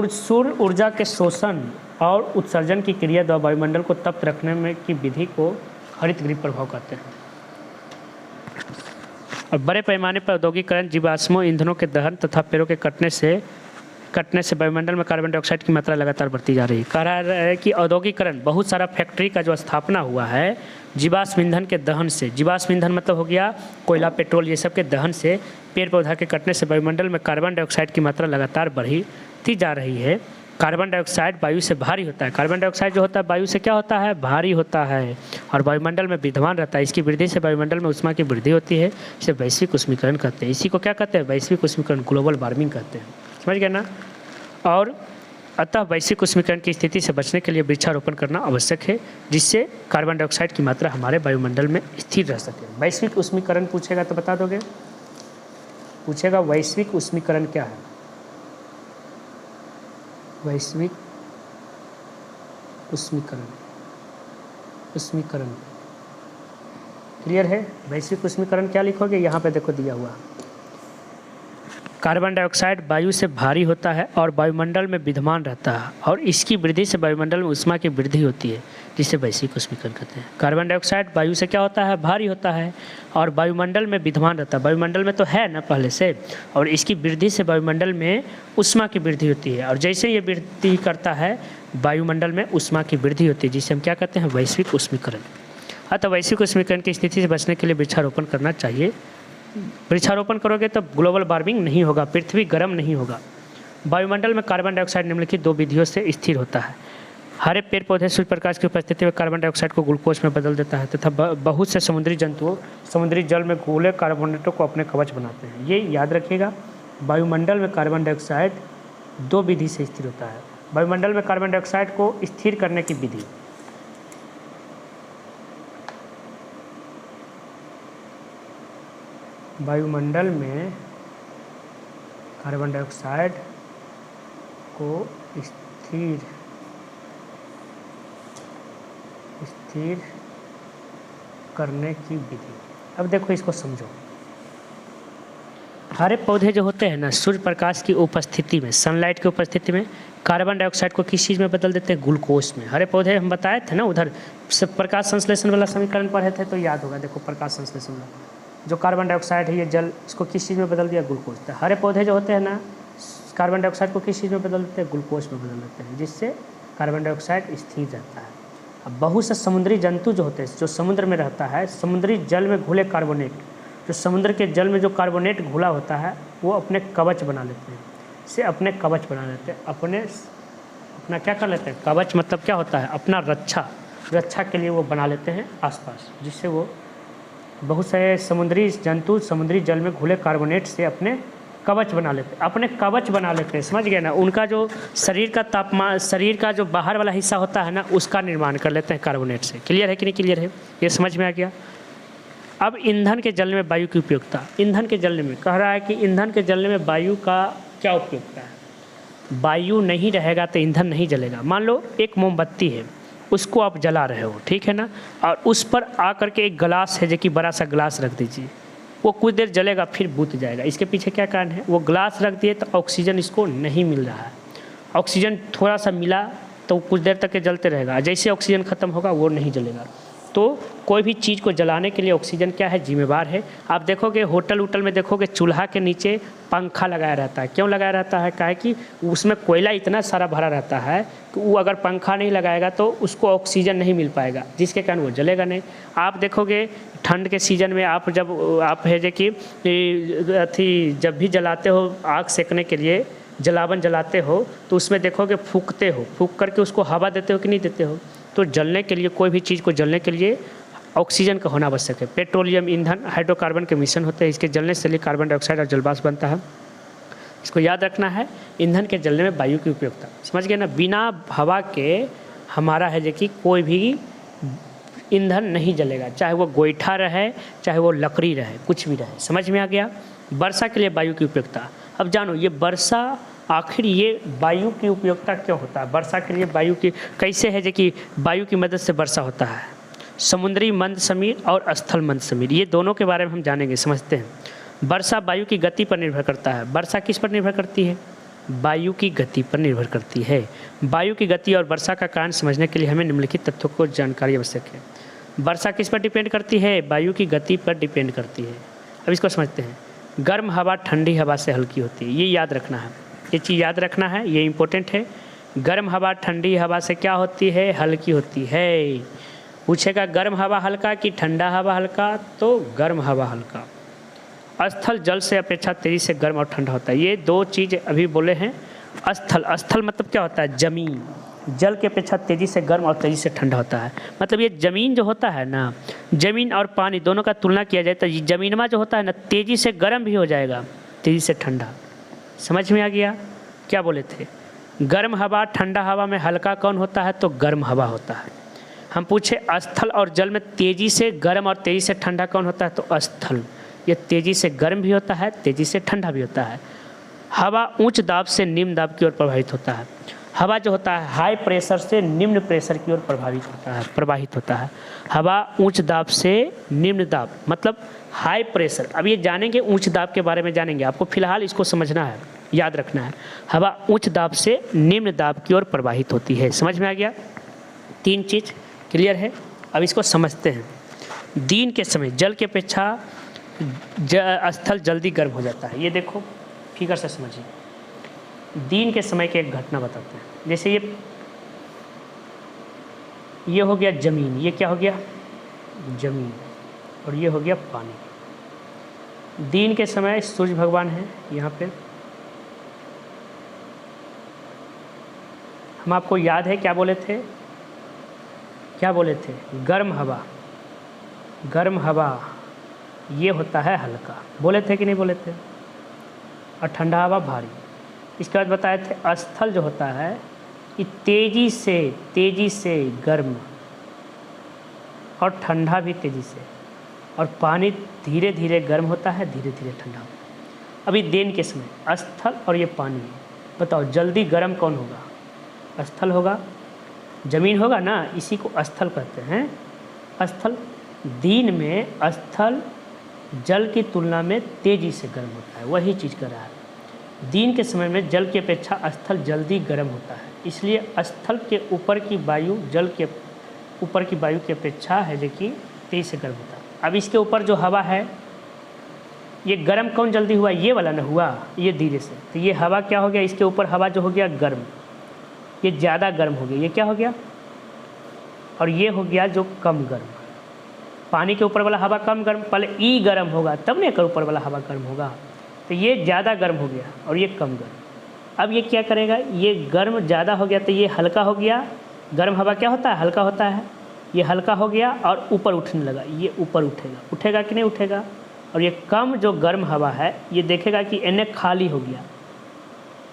सूर्य ऊर्जा के शोषण और उत्सर्जन की क्रिया द्वारा वायुमंडल को तप्त रखने में की विधि को हरित गृह प्रभाव कहते हैं। और बड़े पैमाने पर औद्योगिकरण, जीवाश्म ईंधनों के दहन तथा पेड़ों के कटने से कटने से वायुमंडल में कार्बन डाइऑक्साइड की मात्रा लगातार बढ़ती जा रही है। कह रहा है कि औद्योगिकरण, बहुत सारा फैक्ट्री का जो स्थापना हुआ है जीवाश्म ईंधन के दहन से, जीवाश्म ईंधन मतलब हो गया कोयला, पेट्रोल, ये सब के दहन से, पेड़ पौधा के कटने से वायुमंडल में कार्बन डाइऑक्साइड की मात्रा लगातार बढ़ती जा रही है। कार्बन डाइऑक्साइड वायु से भारी होता है। कार्बन डाइऑक्साइड जो होता है वायु से क्या होता है, भारी होता है और वायुमंडल में विद्यमान रहता है। इसकी वृद्धि से वायुमंडल में ऊष्मा की वृद्धि होती है। इसे वैश्विक ऊष्मीकरण कहते हैं। इसी को क्या कहते हैं, वैश्विक ऊष्मीकरण, ग्लोबल वार्मिंग कहते हैं। समझ गए ना। और अतः वैश्विक ऊष्मीकरण की स्थिति से बचने के लिए वृक्षारोपण करना आवश्यक है, जिससे कार्बन डाइऑक्साइड की मात्रा हमारे वायुमंडल में स्थिर रह सके। वैश्विक ऊष्मीकरण पूछेगा तो बता दोगे, पूछेगा वैश्विक ऊष्मीकरण क्या है। वैश्विक ऊष्मीकरण, ऊष्मीकरण क्लियर है। वैश्विक ऊष्मीकरण क्या लिखोगे, यहाँ पे देखो दिया हुआ, कार्बन डाइऑक्साइड वायु से भारी होता है और वायुमंडल में विद्यमान रहता है और इसकी वृद्धि से वायुमंडल में ऊष्मा की वृद्धि होती है, जिसे वैश्विक ऊष्मीकरण कहते हैं। कार्बन डाइऑक्साइड वायु से क्या होता है, भारी होता है और वायुमंडल में विद्यमान रहता है। वायुमंडल में तो है ना पहले से, और इसकी वृद्धि से वायुमंडल में ऊष्मा की वृद्धि होती है और जैसे ये वृद्धि करता है वायुमंडल में ऊष्मा की वृद्धि होती है, जिसे हम क्या कहते हैं, वैश्विक ऊष्मीकरण। अतः वैश्विक ऊष्मीकरण की स्थिति से बचने के लिए वृक्षारोपण करना चाहिए। वृक्षारोपण करोगे तो ग्लोबल वार्मिंग नहीं होगा, पृथ्वी गर्म नहीं होगा। वायुमंडल में कार्बन डाइऑक्साइड निम्नलिखित दो विधियों से स्थिर होता है। हरे पेड़ पौधे सूर्य प्रकाश की उपस्थिति में कार्बन डाइऑक्साइड को ग्लूकोज में बदल देता है तथा बहुत से समुद्री जंतुओं समुद्री जल में घुले कार्बोनेटों को अपने कवच बनाते हैं। ये याद रखिएगा, वायुमंडल में कार्बन डाइऑक्साइड दो विधि से स्थिर होता है। वायुमंडल में कार्बन डाइऑक्साइड को स्थिर करने की विधि, वायुमंडल में कार्बन डाइऑक्साइड को स्थिर करने की विधि। अब देखो इसको समझो। हरे पौधे जो होते हैं ना, सूर्य प्रकाश की उपस्थिति में, सनलाइट की उपस्थिति में कार्बन डाइऑक्साइड को किस चीज़ में बदल देते हैं, ग्लूकोज में। हरे पौधे हम बताए थे ना, उधर सब प्रकाश संश्लेषण वाला समीकरण पढ़े थे तो याद होगा। देखो प्रकाश संश्लेषण वाला जो कार्बन डाइऑक्साइड है, ये जल, इसको किस चीज़ में बदल दिया, ग्लूकोज। तो हरे पौधे जो होते हैं ना, कार्बन डाइऑक्साइड को किस चीज़ में बदल देते हैं, ग्लूकोज में बदल देते हैं, जिससे कार्बन डाइऑक्साइड स्थिर रहता है। अब बहुत से समुद्री जंतु जो होते हैं, जो समुद्र में रहता है, समुद्री जल में घुले कार्बोनेट, जो समुद्र के जल में जो कार्बोनेट घुला होता है, वो अपने कवच बना लेते हैं, से अपने कवच बना लेते हैं, अपना क्या कर लेते हैं, कवच मतलब क्या होता है, अपना रक्षा के लिए वो बना लेते हैं आसपास, जिससे वो बहुत सारे समुद्री जंतु समुद्री जल में घुले कार्बोनेट से अपने कवच बना लेते हैं, अपने कवच बना लेते हैं। समझ गए ना। उनका जो शरीर का तापमान, शरीर का जो बाहर वाला हिस्सा होता है ना, उसका निर्माण कर लेते हैं कार्बोनेट से। क्लियर है कि नहीं क्लियर है, ये समझ में आ गया। अब ईंधन के जलने में वायु की उपयोगिता। ईंधन के जलने में कह रहा है कि ईंधन के जलने में वायु का क्या उपयोगिता है। वायु नहीं रहेगा तो ईंधन नहीं जलेगा। मान लो एक मोमबत्ती है, उसको आप जला रहे हो, ठीक है ना, और उस पर आकर के एक गिलास है, जो कि बड़ा सा गिलास रख दीजिए, वो कुछ देर जलेगा फिर बुझ जाएगा। इसके पीछे क्या कारण है, वो ग्लास रख दिए तो ऑक्सीजन इसको नहीं मिल रहा है। ऑक्सीजन थोड़ा सा मिला तो कुछ देर तक ये जलते रहेगा, जैसे ऑक्सीजन ख़त्म होगा वो नहीं जलेगा। तो कोई भी चीज़ को जलाने के लिए ऑक्सीजन क्या है, जिम्मेवार है। आप देखोगे होटल वोटल में देखोगे चूल्हा के नीचे पंखा लगाया रहता है। क्यों लगाया रहता है, क्या है कि उसमें कोयला इतना सारा भरा रहता है कि वो अगर पंखा नहीं लगाएगा तो उसको ऑक्सीजन नहीं मिल पाएगा, जिसके कारण वो जलेगा नहीं। आप देखोगे ठंड के सीज़न में आप जब आप है जो कि जब भी जलाते हो आग सेकने के लिए, जलावन जलाते हो तो उसमें देखोगे फूंकते हो, फूंक करके उसको हवा देते हो कि नहीं देते हो। तो जलने के लिए, कोई भी चीज़ को जलने के लिए ऑक्सीजन का होना आवश्यक है। पेट्रोलियम ईंधन हाइड्रोकार्बन के मिश्रण होते हैं, इसके जलने से कार्बन डाइऑक्साइड और जलवाष्प बनता है। इसको याद रखना है। ईंधन के जलने में वायु की उपयोगिता, समझ गए ना। बिना हवा के हमारा है जो कि कोई भी ईंधन नहीं जलेगा, चाहे वो गोईठा रहे, चाहे वो लकड़ी रहे, कुछ भी रहे। समझ में आ गया। वर्षा के लिए वायु की उपयोगिता। अब जानो ये वर्षा, आखिर ये वायु की उपयोगिता क्यों होता है। वर्षा के लिए वायु की कैसे है जो कि वायु की मदद से वर्षा होता है। समुद्री मंद समीर और स्थल मंद समीर, ये दोनों के बारे में हम जानेंगे, समझते हैं। वर्षा वायु की गति पर निर्भर करता है। वर्षा किस पर निर्भर करती है, वायु की गति पर निर्भर करती है। वायु की गति और वर्षा का कारण समझने के लिए हमें निम्नलिखित तथ्यों को जानकारी आवश्यक है। वर्षा किस पर डिपेंड करती है, वायु की गति पर डिपेंड करती है। अब इसको समझते हैं। गर्म हवा ठंडी हवा से हल्की होती है, ये याद रखना है। वर्षा किस पर डिपेंड करती है, वायु की गति पर डिपेंड करती है। वायु की गति और वर्षा का कारण समझने के लिए हमें निम्नलिखित तथ्यों को जानकारी आवश्यक है। वर्षा किस पर डिपेंड करती है, वायु की गति पर डिपेंड करती है। अब इसको समझते हैं। गर्म हवा ठंडी हवा से हल्की होती है, ये याद रखना है। ये चीज़ याद रखना है, ये इम्पोर्टेंट है। गर्म हवा ठंडी हवा से क्या होती है? हल्की होती है। पूछेगा गर्म हवा हल्का कि ठंडा हवा हल्का, तो गर्म हवा हल्का। स्थल जल से अपेक्षा तेजी से गर्म और ठंडा होता है। ये दो चीज़ अभी बोले हैं। स्थल मतलब क्या होता है? ज़मीन। जल की अपेक्षा तेज़ी से गर्म और तेज़ी से ठंडा होता है। मतलब ये ज़मीन जो होता है ना, ज़मीन और पानी दोनों का तुलना किया जाए तो ज़मीन में जो होता है ना, तेज़ी से गर्म भी हो जाएगा, तेज़ी से ठंडा। समझ में आ गया? क्या बोले थे? गर्म हवा ठंडा हवा में हल्का कौन होता है? तो गर्म हवा होता है। हम पूछे स्थल और जल में तेज़ी से गर्म और तेज़ी से ठंडा कौन होता है? तो स्थल। ये तेज़ी से गर्म भी होता है, तेज़ी से ठंडा भी होता है। हवा उच्च दाब से निम्न दाब की ओर प्रवाहित होता है। हवा जो होता है हाई प्रेशर से निम्न प्रेशर की ओर प्रवाहित होता है। हवा उच्च दाब से निम्न दाब मतलब हाई प्रेशर। अब ये जानेंगे, उच्च दाब के बारे में जानेंगे, आपको फिलहाल इसको समझना है, याद रखना है। हवा उच्च दाब से निम्न दाब की ओर प्रवाहित होती है। समझ में आ गया? तीन चीज़ क्लियर है। अब इसको समझते हैं। दिन के समय जल की अपेक्षा स्थल जल्दी गर्म हो जाता है। ये देखो, फिगर से समझिए। दिन के समय की एक घटना बताते हैं। जैसे ये हो गया ज़मीन, ये क्या हो गया? ज़मीन, और ये हो गया पानी। दिन के समय सूर्य भगवान है यहाँ पे। हम आपको याद है क्या बोले थे? क्या बोले थे? गर्म हवा, गर्म हवा ये होता है हल्का, बोले थे कि नहीं बोले थे? और ठंडा हवा भारी। इसके बाद बताए थे स्थल जो होता है ये तेज़ी से गर्म और ठंडा भी तेज़ी से, और पानी धीरे धीरे गर्म होता है, धीरे धीरे ठंडा होता है। अभी दिन के समय स्थल और ये पानी, बताओ जल्दी गर्म कौन होगा? स्थल होगा, ज़मीन होगा ना, इसी को स्थल कहते हैं। स्थल दिन में स्थल जल की तुलना में तेज़ी से गर्म होता है, वही चीज़ कर रहा है। दिन के समय में जल की अपेक्षा स्थल जल्दी गर्म होता है, इसलिए स्थल के ऊपर की वायु जल के ऊपर की वायु की अपेक्षा है जो कि तेज़ी से गर्म होता है। अब इसके ऊपर जो हवा है ये गर्म कौन जल्दी हुआ? ये वाला ना हुआ, ये धीरे से। तो ये हवा क्या हो गया? इसके ऊपर हवा जो हो गया गर्म, ये ज़्यादा गर्म हो गया। ये क्या हो गया? और ये हो गया जो कम गर्म। पानी के ऊपर वाला हवा कम गर्म, पहले ई गर्म होगा तब नहीं कर ऊपर वाला हवा गर्म होगा। तो ये ज़्यादा गर्म हो गया और ये कम गर्म। अब ये क्या करेगा? ये गर्म ज़्यादा हो गया तो ये हल्का हो गया। गर्म हवा क्या होता है? हल्का होता है। ये हल्का हो गया और ऊपर उठने लगा, ये ऊपर उठेगा। उठेगा कि नहीं उठेगा? और ये कम जो गर्म हवा है ये देखेगा कि एने खाली हो गया,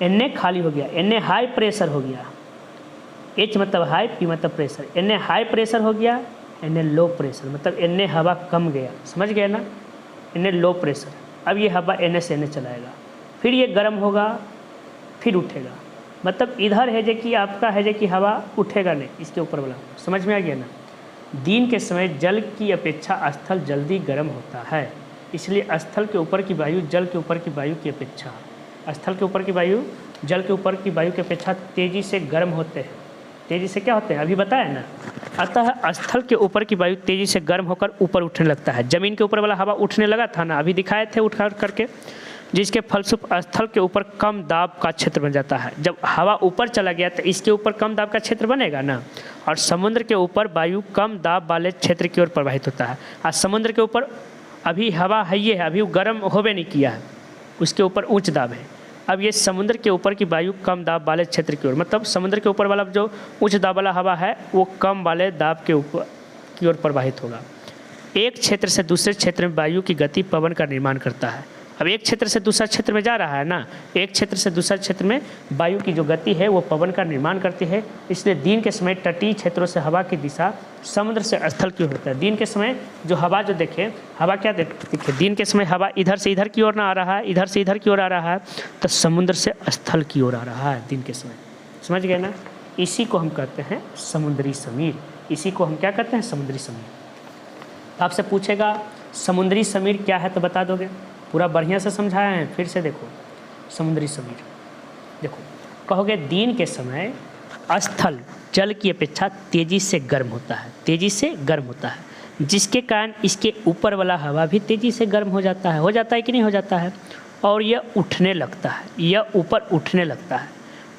एने खाली हो गया, एने हाई प्रेशर हो गया। एच मतलब हाई, पी मतलब प्रेशर। एने हाई प्रेशर हो गया, एने लो प्रेशर, मतलब एने हवा कम गया। समझ गए ना? एने लो प्रेशर। अब ये हवा एने से एने चलाएगा, फिर ये गर्म होगा, फिर उठेगा। मतलब इधर है जो कि आपका है जो कि हवा उठेगा नहीं, इसके ऊपर वाला। समझ में आ गया ना? दिन के समय जल की अपेक्षा स्थल जल्दी गर्म होता है, इसलिए स्थल के ऊपर की वायु जल के ऊपर की वायु की अपेक्षा, स्थल के ऊपर की वायु जल के ऊपर की वायु की अपेक्षा तेज़ी से गर्म होते हैं। तेज़ी से क्या होते हैं? अभी बताया ना। अतः स्थल के ऊपर की वायु तेज़ी से गर्म होकर ऊपर उठने लगता है। ज़मीन के ऊपर वाला हवा उठने लगा था ना, अभी दिखाए थे उठ करके, जिसके फलस्वरूप स्थल के ऊपर कम दाब का क्षेत्र बन जाता है। जब हवा ऊपर चला गया तो इसके ऊपर कम दाब का क्षेत्र बनेगा ना, और समुद्र के ऊपर वायु कम दाब वाले क्षेत्र की ओर प्रवाहित होता है। आज समुद्र के ऊपर अभी हवा है, ये है, अभी वो गर्म होवे नहीं किया है, उसके ऊपर उच्च दाब है। अब ये समुद्र के ऊपर की वायु कम दाब वाले क्षेत्र की ओर, मतलब समुद्र के ऊपर वाला जो उच्च दाब वाला हवा है वो कम वाले दाब के ऊपर की ओर प्रवाहित होगा। एक क्षेत्र से दूसरे क्षेत्र में वायु की गति पवन का निर्माण करता है। अब एक क्षेत्र से दूसरा क्षेत्र में जा रहा है ना, एक क्षेत्र से दूसरा क्षेत्र में वायु की जो गति है वो पवन का निर्माण करती है। इसलिए दिन के समय तटीय क्षेत्रों से हवा की दिशा समुद्र से स्थल की ओर होता है। दिन के समय जो हवा जो देखे, हवा क्या दिखे? दिन के समय हवा इधर से इधर की ओर ना आ रहा है, इधर से इधर की ओर आ रहा है, तो समुद्र से स्थल की ओर आ रहा है दिन के समय। समझ गए ना? इसी को हम कहते हैं समुद्री समीर। इसी को हम क्या कहते हैं? समुद्री समीर। आपसे पूछेगा समुद्री समीर क्या है तो बता दोगे? पूरा बढ़िया से समझाया है, फिर से देखो। समुद्री समीर देखो, कहोगे दिन के समय स्थल जल की अपेक्षा तेज़ी से गर्म होता है, तेज़ी से गर्म होता है, जिसके कारण इसके ऊपर वाला हवा भी तेज़ी से गर्म हो जाता है कि नहीं हो जाता है? और यह उठने लगता है, यह ऊपर उठने लगता है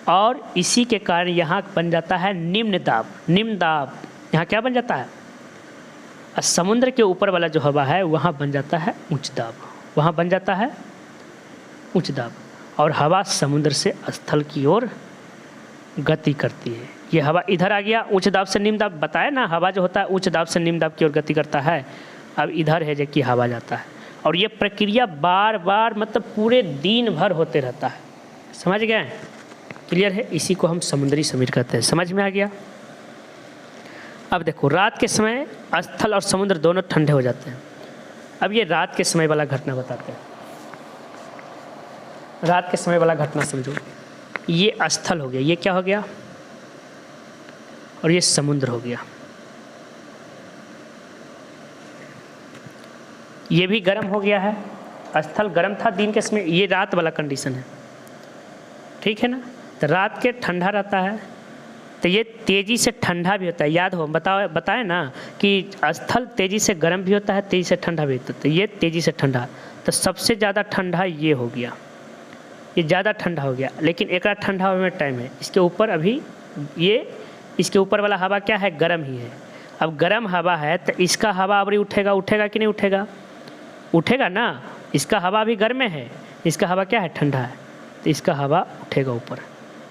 और इसी के कारण यहाँ बन जाता है निम्न दाब। निम्न दाब यहाँ क्या बन जाता है? समुद्र के ऊपर वाला जो हवा है वहाँ बन जाता है उच्च दाब, वहाँ बन जाता है उच्च दाब और हवा समुद्र से स्थल की ओर गति करती है। ये हवा इधर आ गया, उच्च दाब से निम्न दाब, बताया ना हवा जो होता है उच्च दाब से निम्न दाब की ओर गति करता है। अब इधर है जो कि हवा जाता है और ये प्रक्रिया बार बार मतलब पूरे दिन भर होते रहता है। समझ गए? क्लियर है? इसी को हम समुद्री समीर कहते हैं। समझ में आ गया? अब देखो रात के समय स्थल और समुद्र दोनों ठंडे हो जाते हैं। अब ये रात के समय वाला घटना बताते हैं। रात के समय वाला घटना समझो। ये स्थल हो गया, ये क्या हो गया और ये समुद्र हो गया। ये भी गर्म हो गया है, स्थल गर्म था दिन के समय, ये रात वाला कंडीशन है, ठीक है ना। तो रात के ठंडा रहता है तो ये तेज़ी से ठंडा भी होता है। याद हो बताए ना कि स्थल तेज़ी से गर्म भी होता है, तेज़ी से ठंडा भी होता है। तो ये तेज़ी से ठंडा, तो सबसे ज़्यादा ठंडा ये हो गया, ये ज़्यादा ठंडा हो गया। लेकिन एक ठंडा होने में टाइम है। इसके ऊपर अभी ये इसके ऊपर वाला हवा क्या है? गर्म ही है। अब गर्म हवा है तो इसका हवा अभी उठेगा, उठेगा कि नहीं उठेगा? उठेगा ना। इसका हवा भी गर्म है, इसका हवा क्या है? ठंडा है। तो इसका हवा उठेगा ऊपर,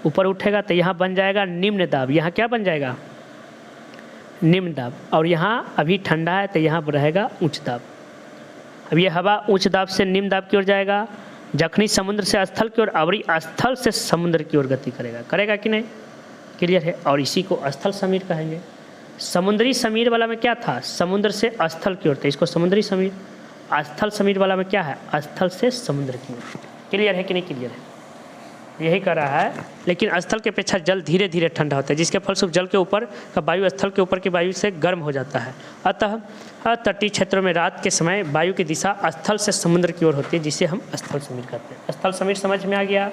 ऊपर उठेगा तो यहाँ बन जाएगा निम्न दाब। यहाँ क्या बन जाएगा? निम्न दाब। और यहाँ अभी ठंडा है तो यहाँ रहेगा उच्च दाब। अब ये हवा उच्च दाब से निम्न दाब की ओर जाएगा, जखनी समुद्र से स्थल की ओर, अवरी स्थल से समुद्र की ओर गति करेगा। करेगा कि नहीं? क्लियर है? और इसी को स्थल समीर कहेंगे। समुद्री समीर वाला में क्या था? समुद्र से स्थल की ओर था, इसको समुद्री समीर। स्थल समीर वाला में क्या है? स्थल से समुद्र की ओर। क्लियर है कि नहीं? क्लियर है? यही कर रहा है। लेकिन स्थल के अपेक्षा जल धीरे धीरे ठंडा होता है, जिसके फलस्वरूप जल के ऊपर का वायु स्थल के ऊपर की वायु से गर्म हो जाता है। अतः तटीय क्षेत्रों में रात के समय वायु की दिशा स्थल से समुद्र की ओर होती है, जिसे हम स्थल समीर कहते हैं। स्थल समीर समझ में आ गया?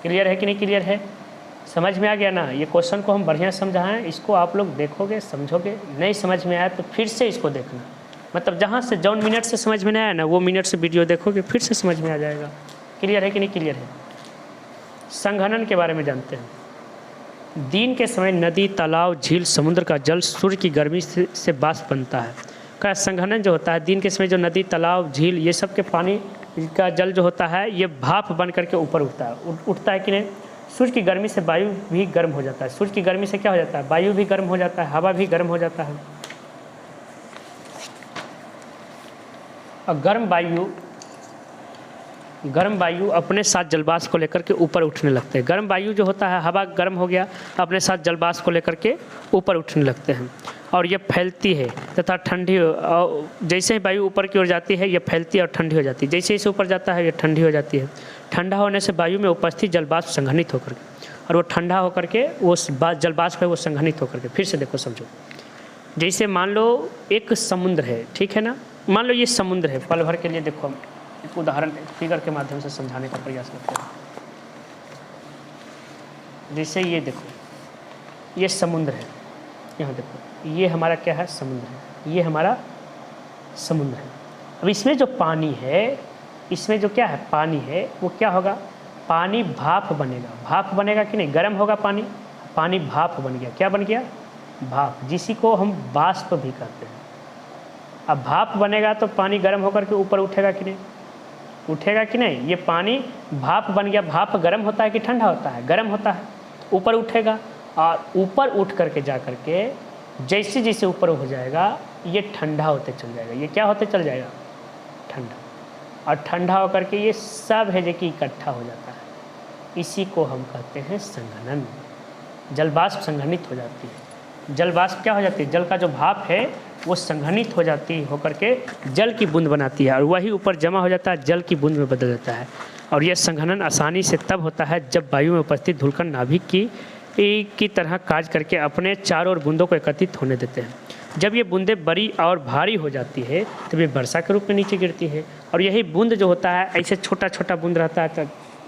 क्लियर है कि नहीं? क्लियर है? समझ में आ गया ना? ये क्वेश्चन को हम बढ़िया समझाएं, इसको आप लोग देखोगे, समझोगे। नहीं समझ में आया तो फिर से इसको देखना, मतलब जहाँ से जौन मिनट से समझ में नहीं आया ना वो मिनट से वीडियो देखोगे, फिर से समझ में आ जाएगा। क्लियर है कि नहीं? क्लियर है? संघनन के बारे में जानते हैं। दिन के समय नदी, तालाब, झील, समुद्र का जल सूर्य की गर्मी से वाष्प बनता है। का संघनन जो होता है दिन के समय, जो नदी, तालाब, झील ये सब के पानी का जल जो होता है ये भाप बन करके ऊपर उठता है। उठता है कि नहीं? सूर्य की गर्मी से वायु भी गर्म हो जाता है। सूर्य की गर्मी से क्या हो जाता है? वायु भी गर्म हो जाता है, हवा भी गर्म हो जाता है। और गर्म वायु अपने साथ जलवाष्प को लेकर के ऊपर उठने लगते हैं। गर्म वायु जो होता है, हवा गर्म हो गया, अपने साथ जलवाष्प को लेकर के ऊपर उठने लगते हैं और ये फैलती है तथा ठंडी। जैसे ही वायु ऊपर की ओर जाती है ये फैलती है और ठंडी हो जाती है। जैसे इसे ऊपर जाता है ये ठंडी हो जाती है। ठंडा होने से वायु में उपस्थित जलवाष्प संघनित होकर के, और वो ठंडा होकर के वो जलवाष्प है वो संघनित होकर के, फिर से देखो समझो। जैसे मान लो एक समुद्र है, ठीक है ना। मान लो ये समुद्र है, पल भर के लिए देखो हम एक उदाहरण फिगर के माध्यम से समझाने का प्रयास करते हैं। जैसे ये देखो ये समुद्र है, यहाँ देखो ये हमारा क्या है? समुद्र है, ये हमारा समुद्र है। अब इसमें जो पानी है, इसमें जो क्या है? पानी है, वो क्या होगा? पानी भाप बनेगा। भाप बनेगा कि नहीं? गर्म होगा पानी, पानी भाप बन गया। क्या बन गया? भाप, जिसी को हम वाष्प भी कहते हैं। अब भाप बनेगा तो पानी गर्म होकर के ऊपर उठेगा कि नहीं? उठेगा कि नहीं? ये पानी भाप बन गया। भाप गर्म होता है कि ठंडा होता है? गर्म होता है। ऊपर उठेगा और ऊपर उठ करके जा करके जैसे जैसे ऊपर हो जाएगा ये ठंडा होते चल जाएगा। ये क्या होते चल जाएगा? ठंडा। और ठंडा होकर के ये सब है जो कि इकट्ठा हो जाता है। इसी को हम कहते हैं संघनन। जलवाष्प संघनित हो जाती है। जलवाष्प क्या हो जाती है? जल का जो भाप है वो संघनित हो जाती होकर के जल की बूंद बनाती है और वही ऊपर जमा हो जाता है, जल की बूंद में बदल जाता है। और यह संघनन आसानी से तब होता है जब वायु में उपस्थित धूलकण नाभिक की तरह कार्य करके अपने चारों ओर बूंदों को एकत्रित होने देते हैं। जब ये बूंदें बड़ी और भारी हो जाती है तब ये वर्षा के रूप में नीचे गिरती है। और यही बूंद जो होता है ऐसे छोटा छोटा बूंद रहता है तो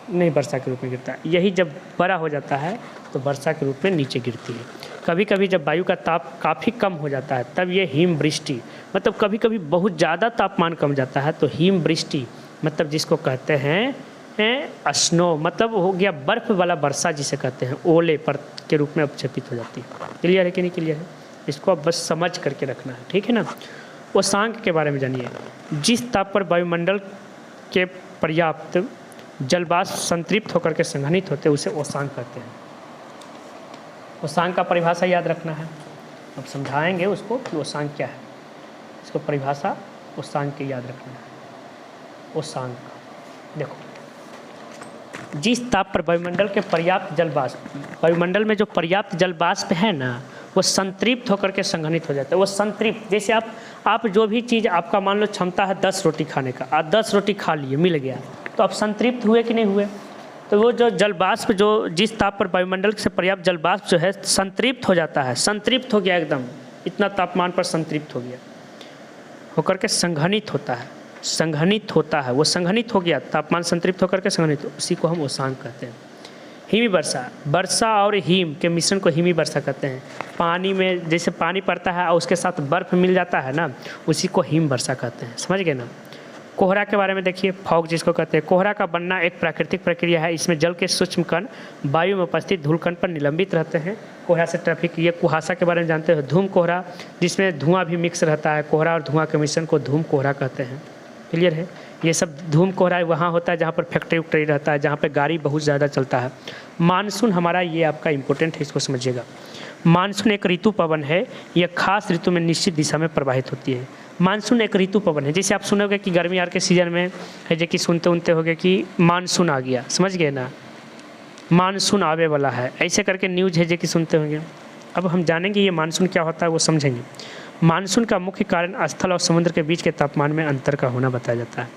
नहीं वर्षा के रूप में गिरता है। यही जब बड़ा हो जाता है तो वर्षा के रूप में नीचे गिरती है। कभी कभी जब वायु का ताप काफ़ी कम हो जाता है तब ये हिम वृष्टि, मतलब कभी कभी बहुत ज़्यादा तापमान कम जाता है तो हिम वृष्टि, मतलब जिसको कहते हैं स्नो मतलब हो गया बर्फ़ वाला वर्षा जिसे कहते हैं, ओले पर के रूप में अवक्षेपित हो जाती है। क्लियर है कि नहीं क्लियर है? इसको अब बस समझ करके रखना है, ठीक है ना। उष्णांक के बारे में जानिए। जिस ताप पर वायुमंडल के पर्याप्त जलवाष्प संतृप्त होकर के संघनित होते हैं उसे उष्णांक कहते हैं। उष्णांक का परिभाषा याद रखना है, अब समझाएंगे उसको कि उष्णांक क्या है। इसको परिभाषा उष्णांक की याद रखना है। उष्णांक देखो, जिस ताप पर वायुमंडल के पर्याप्त जलवाष्प, वायुमंडल में जो पर्याप्त जलवाष्प है ना वो संतृप्त होकर के संघनित हो जाता है। वो संतृप्त, जैसे आप जो भी चीज़ आपका मान लो क्षमता है 10 रोटी खाने का, आप 10 रोटी खा लिए, मिल गया, तो आप संतृप्त हुए कि नहीं हुए? तो वो जो जलवाष्प जो जिस ताप पर वायुमंडल से पर्याप्त जलवाष्प जो है संतृप्त हो जाता है, संतृप्त हो गया एकदम, इतना तापमान पर संतृप्त हो गया, होकर के संघनित होता है, संघनित होता है, वो संघनित हो गया, तापमान संतृप्त होकर के संघनित, उसी को हम उष्णांक कहते हैं। हिमी वर्षा, वर्षा और हिम के मिश्रण को हिमी वर्षा कहते हैं। पानी में जैसे पानी पड़ता है और उसके साथ बर्फ़ मिल जाता है ना, उसी को हिम वर्षा कहते हैं, समझ गए ना। कोहरा के बारे में देखिए, फॉग जिसको कहते हैं। कोहरा का बनना एक प्राकृतिक प्रक्रिया है। इसमें जल के सूक्ष्म कण वायु में उपस्थित धूलकण पर निलंबित रहते हैं। कोहरा से ट्रैफिक, ये कुहासा के बारे में जानते हो। धूम कोहरा, जिसमें धुआं भी मिक्स रहता है, कोहरा और धुआं के मिश्रण को धूम कोहरा कहते हैं। क्लियर है? ये सब धूम कोहरा वहाँ होता है जहाँ पर फैक्ट्री वैक्ट्री रहता है, जहाँ पर गाड़ी बहुत ज़्यादा चलता है। मानसून हमारा ये आपका इम्पोर्टेंट है, इसको समझिएगा। मानसून एक ऋतु पवन है, यह खास ऋतु में निश्चित दिशा में प्रवाहित होती है। मानसून एक ऋतु पवन है, जैसे आप सुनोगे कि गर्मी आर के सीजन में है जो कि सुनते होगे कि मानसून आ गया, समझ गए ना, मानसून आवे वाला है, ऐसे करके न्यूज़ है जो कि सुनते होंगे। अब हम जानेंगे ये मानसून क्या होता है, वो समझेंगे। मानसून का मुख्य कारण स्थल और समुद्र के बीच के तापमान में अंतर का होना बताया जाता है।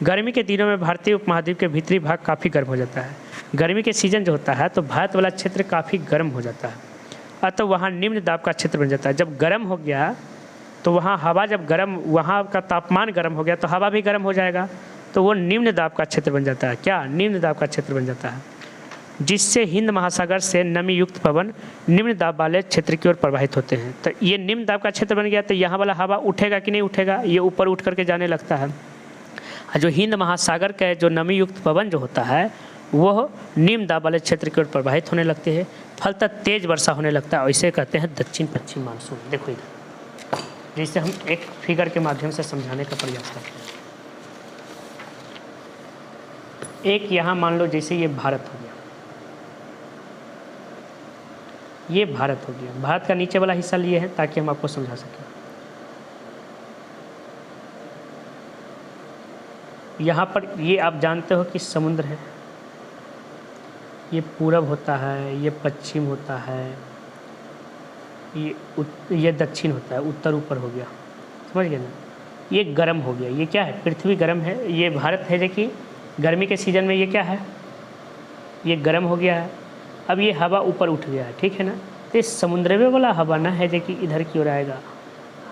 गर्मी के दिनों में भारतीय उपमहाद्वीप के भीतरी भाग काफ़ी गर्म हो जाता है। गर्मी के सीजन जो होता है तो भारत वाला क्षेत्र काफ़ी गर्म हो जाता है, अतः वहाँ निम्न दाब का क्षेत्र बन जाता है। जब गर्म हो गया तो वहाँ हवा, जब गर्म, वहाँ का तापमान गर्म हो गया तो हवा भी गर्म हो जाएगा, तो वो निम्न दाब का क्षेत्र बन जाता है। क्या? निम्न दाब का क्षेत्र बन जाता है, जिससे हिंद महासागर से नमी युक्त पवन निम्न दाब वाले क्षेत्र की ओर प्रवाहित होते हैं। तो ये निम्न दाब का क्षेत्र बन गया तो यहाँ वाला हवा उठेगा कि नहीं उठेगा? ये ऊपर उठ करके जाने लगता है। जो हिंद महासागर का जो नमी युक्त पवन जो होता है वह निम्न दाब वाले क्षेत्र की ओर प्रवाहित होने लगते हैं, फलतः तेज वर्षा होने लगता है। इसे कहते हैं दक्षिण पश्चिम मानसून। देखो इधर, जिसे हम एक फिगर के माध्यम से समझाने का प्रयास करते हैं। एक यहाँ मान लो जैसे ये भारत हो गया, ये भारत हो गया, भारत का नीचे वाला हिस्सा लिए हैं ताकि हम आपको समझा सकें। यहाँ पर ये आप जानते हो कि समुद्र है, ये पूरब होता है, ये पश्चिम होता है, ये दक्षिण होता है, उत्तर ऊपर हो गया, समझ गए ना। ये गर्म हो गया, ये क्या है? पृथ्वी गर्म है, ये भारत है जो कि गर्मी के सीजन में ये क्या है? ये गर्म हो गया है। अब ये हवा ऊपर उठ गया है, ठीक है ना। तो इस समुद्र में वाला हवा ना है जो कि इधर की ओर आएगा,